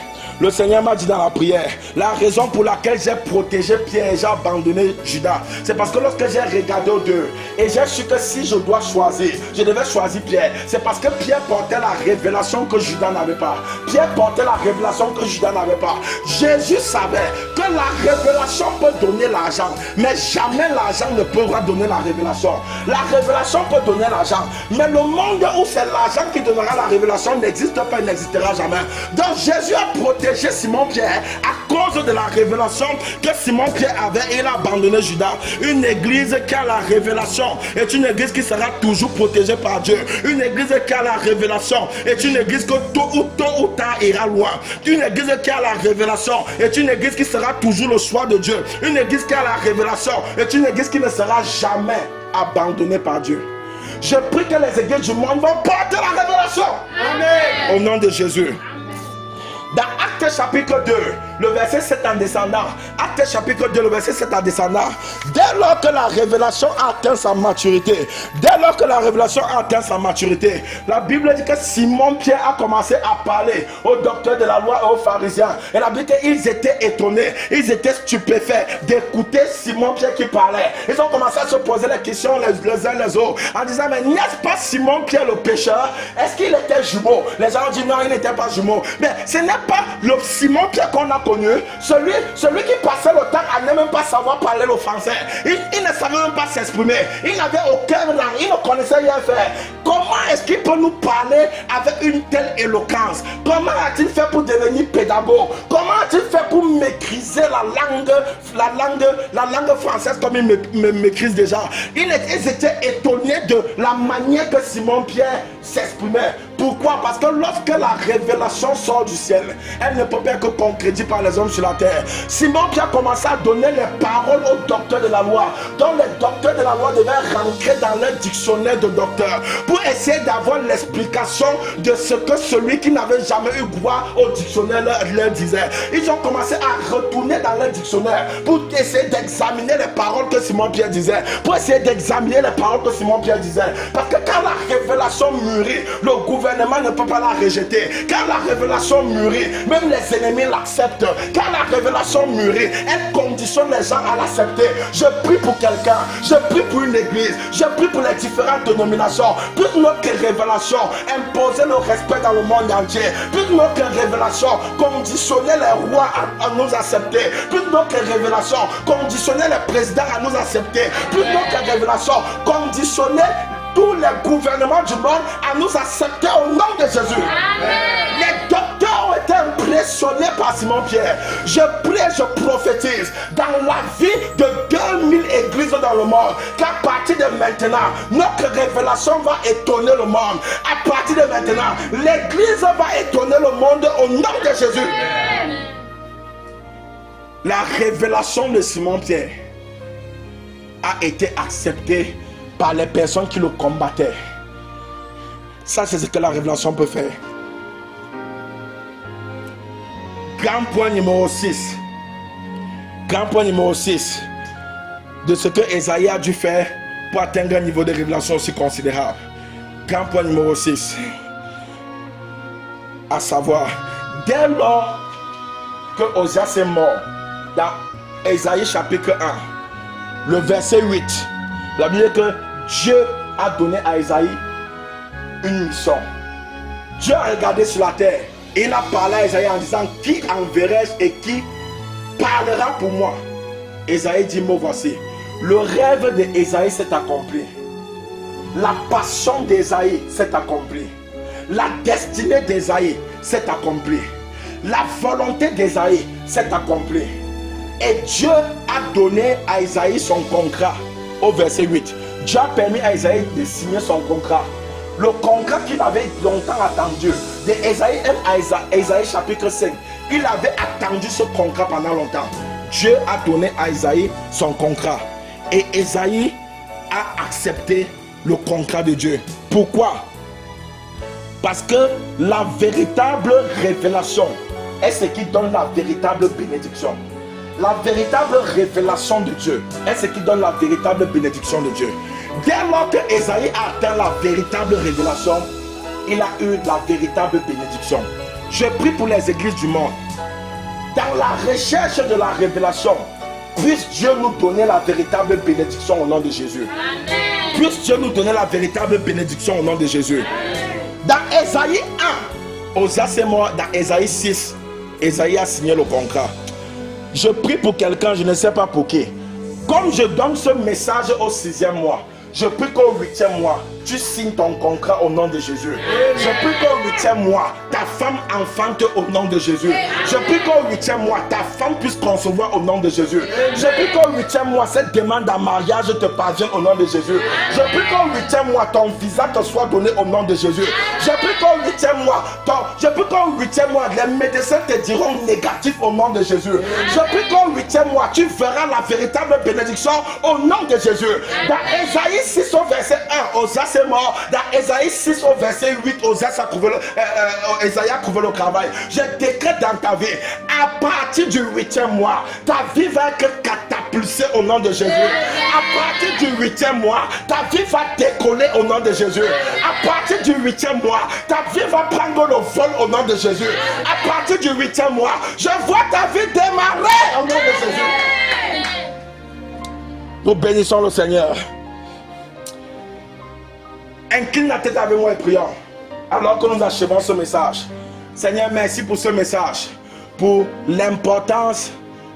la raison pour laquelle j'ai protégé Pierre et j'ai abandonné Judas, c'est parce que lorsque j'ai regardé aux deux et j'ai su que si je dois choisir, je devais choisir Pierre. C'est parce que Pierre portait la révélation que Judas n'avait pas. Pierre portait la révélation que Judas n'avait pas. Jésus savait que la révélation peut donner l'argent, mais jamais l'argent ne pourra donner la révélation. La révélation peut donner l'argent, mais le monde où c'est l'argent qui donnera la révélation n'existe pas, n'existera jamais. Donc Jésus a protégé Simon-Pierre à cause de la révélation que Simon-Pierre avait et il a abandonné Judas. Une église qui a la révélation est une église qui sera toujours protégée par Dieu. Une église qui a la révélation est une église que tôt ou tard ira loin. Une église qui a la révélation est une église qui sera toujours le choix de Dieu. Une église qui a la révélation est une église qui ne sera jamais abandonnée par Dieu. Je prie que les églises du monde vont porter la révélation. Amen. Au nom de Jésus. Dans Actes chapitre 2, le verset 7 en descendant, Actes chapitre 2, le verset 7 en descendant, dès lors que la révélation atteint sa maturité, la Bible dit que Simon-Pierre a commencé à parler aux docteurs de la loi et aux pharisiens. Et la Bible dit qu'ils étaient étonnés, ils étaient stupéfaits d'écouter Simon-Pierre qui parlait. Ils ont commencé à se poser les questions les uns les autres en disant, mais n'est-ce pas Simon-Pierre le pécheur? Est-ce qu'il était jumeau? Les gens ont dit non, il n'était pas jumeau. Mais ce n'est pas le Simon-Pierre qu'on a connu, celui qui passait le temps à ne même pas savoir parler le français. Il ne savait même pas s'exprimer. Il n'avait aucun langue, il ne connaissait rien faire. Comment est-ce qu'il peut nous parler avec une telle éloquence? Comment a-t-il fait pour devenir pédagogue? Comment a-t-il fait pour maîtriser la langue française comme il maîtrise déjà? Ils étaient étonnés de la manière que Simon-Pierre s'exprimait. Pourquoi? Parce que lorsque la révélation sort du ciel, elle ne peut pas être concrétisée par les hommes sur la terre. Simon-Pierre commençait à donner les paroles aux docteurs de la loi. Donc les docteurs de la loi devaient rentrer dans leur dictionnaire de docteurs pour essayer d'avoir l'explication de ce que celui qui n'avait jamais eu droit au dictionnaire leur disait. Ils ont commencé à retourner dans leur dictionnaire pour essayer d'examiner les paroles que Simon-Pierre disait. Parce que quand la révélation mûrit, le gouvernement ne peut pas la rejeter. Quand la révélation mûrit, même les ennemis l'acceptent. Quand la révélation mûrit, elle conditionne les gens à l'accepter. Je prie pour quelqu'un, je prie pour une église, je prie pour les différentes dénominations. Toute notre révélation imposer le respect dans le monde entier. Toute notre révélation conditionner les rois à nous accepter. Toute notre révélation conditionner les présidents à nous accepter. Toute notre révélation conditionner tous les gouvernements du monde à nous accepter au nom de Jésus. Amen. Les docteurs ont été impressionnés par Simon-Pierre. Je prie, je prophétise dans la vie de 2000 églises dans le monde qu'à partir de maintenant, notre révélation va étonner le monde. À partir de maintenant, l'église va étonner le monde au nom de Jésus. Amen. La révélation de Simon-Pierre a été acceptée par les personnes qui le combattaient. Ça, c'est ce que la révélation peut faire. Grand point numéro 6. Grand point numéro 6 de ce que Esaïe a dû faire pour atteindre un niveau de révélation aussi considérable. Grand point numéro 6. À savoir, dès lors que Osias est mort, dans Esaïe chapitre 1, le verset 8, la Bible dit que Dieu a donné à Esaïe une mission. Dieu a regardé sur la terre Il a parlé à Esaïe en disant, qui enverrai-je et qui parlera pour moi? Esaïe dit, me voici. Le rêve d'Esaïe s'est accompli. La passion d'Esaïe s'est accomplie. La destinée d'Esaïe s'est accomplie. La volonté d'Esaïe s'est accomplie. Et Dieu a donné à Esaïe son contrat. Au verset 8. Dieu a permis à Esaïe de signer son contrat. Le contrat qu'il avait longtemps attendu. De Esaïe à Esaïe chapitre 5. Il avait attendu ce contrat pendant longtemps. Dieu a donné à Esaïe son contrat. Et Esaïe a accepté le contrat de Dieu. Pourquoi? Parce que la véritable révélation est ce qui donne la véritable bénédiction. La véritable révélation de Dieu est ce qui donne la véritable bénédiction de Dieu. Dès lors que Esaïe a atteint la véritable révélation, il a eu la véritable bénédiction. Je prie pour les églises du monde. Dans la recherche de la révélation, puisse Dieu nous donner la véritable bénédiction au nom de Jésus. Amen. Puisse Dieu nous donner la véritable bénédiction au nom de Jésus. Dans Esaïe 1, Osas est mort. Dans Esaïe 6, Esaïe a signé le contrat. Je prie pour quelqu'un, je ne sais pas pour qui. Comme je donne ce message au 6e mois, je prie qu'au 8e mois, tu signes ton contrat au nom de Jésus. Je prie qu'au 8e mois, ta femme enfante au nom de Jésus. Je prie qu'au 8e mois, ta femme puisse concevoir au nom de Jésus. Je prie qu'au 8e mois, cette demande en mariage te parvienne au nom de Jésus. Je prie qu'au 8e mois, ton visa te soit donné au nom de Jésus. Je prie qu'au 8e mois, les médecins te diront négatif au nom de Jésus. Je prie qu'au 8e mois, tu verras la véritable bénédiction au nom de Jésus. Dans Esaïe 6 au verset 1, Osas est mort. Dans Esaïe 6 au verset 8, Esaïe a trouvé le travail. Je décrète dans ta vie, à partir du 8e mois, ta vie va être catapultée au nom de Jésus. À partir du 8e mois, ta vie va décoller au nom de Jésus. À partir du 8e mois, ta vie va prendre le vol au nom de Jésus. À partir du 8e mois, je vois ta vie démarrer au nom de Jésus. Nous bénissons le Seigneur. Incline la tête avec moi et prions. Alors que nous achevons ce message. Seigneur, merci pour ce message. Pour l'importance,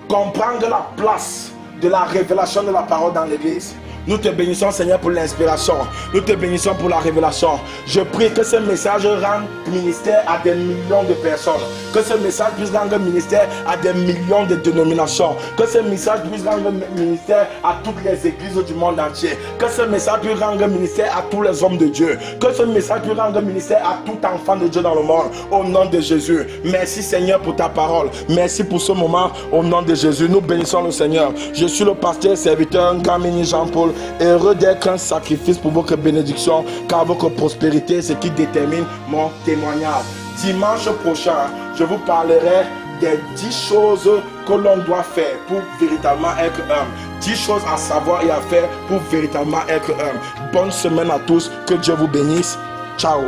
comprendre la place de la révélation de la parole dans l'église. Nous te bénissons, Seigneur, pour l'inspiration. Nous te bénissons pour la révélation. Je prie que ce message rende ministère à des millions de personnes. Que ce message puisse rendre ministère à des millions de dénominations. Que ce message puisse rendre ministère à toutes les églises du monde entier. Que ce message puisse rendre ministère à tous les hommes de Dieu. Que ce message puisse rendre ministère à tout enfant de Dieu dans le monde. Au nom de Jésus. Merci, Seigneur, pour ta parole. Merci pour ce moment. Au nom de Jésus. Nous bénissons le Seigneur. Je suis le pasteur serviteur Gamini Jean-Paul. Heureux d'être un sacrifice pour votre bénédiction, car votre prospérité, c'est ce qui détermine mon témoignage. Dimanche prochain, je vous parlerai des 10 choses que l'on doit faire pour véritablement être humble. 10 choses à savoir et à faire pour véritablement être humble. Bonne semaine à tous, que Dieu vous bénisse. Ciao.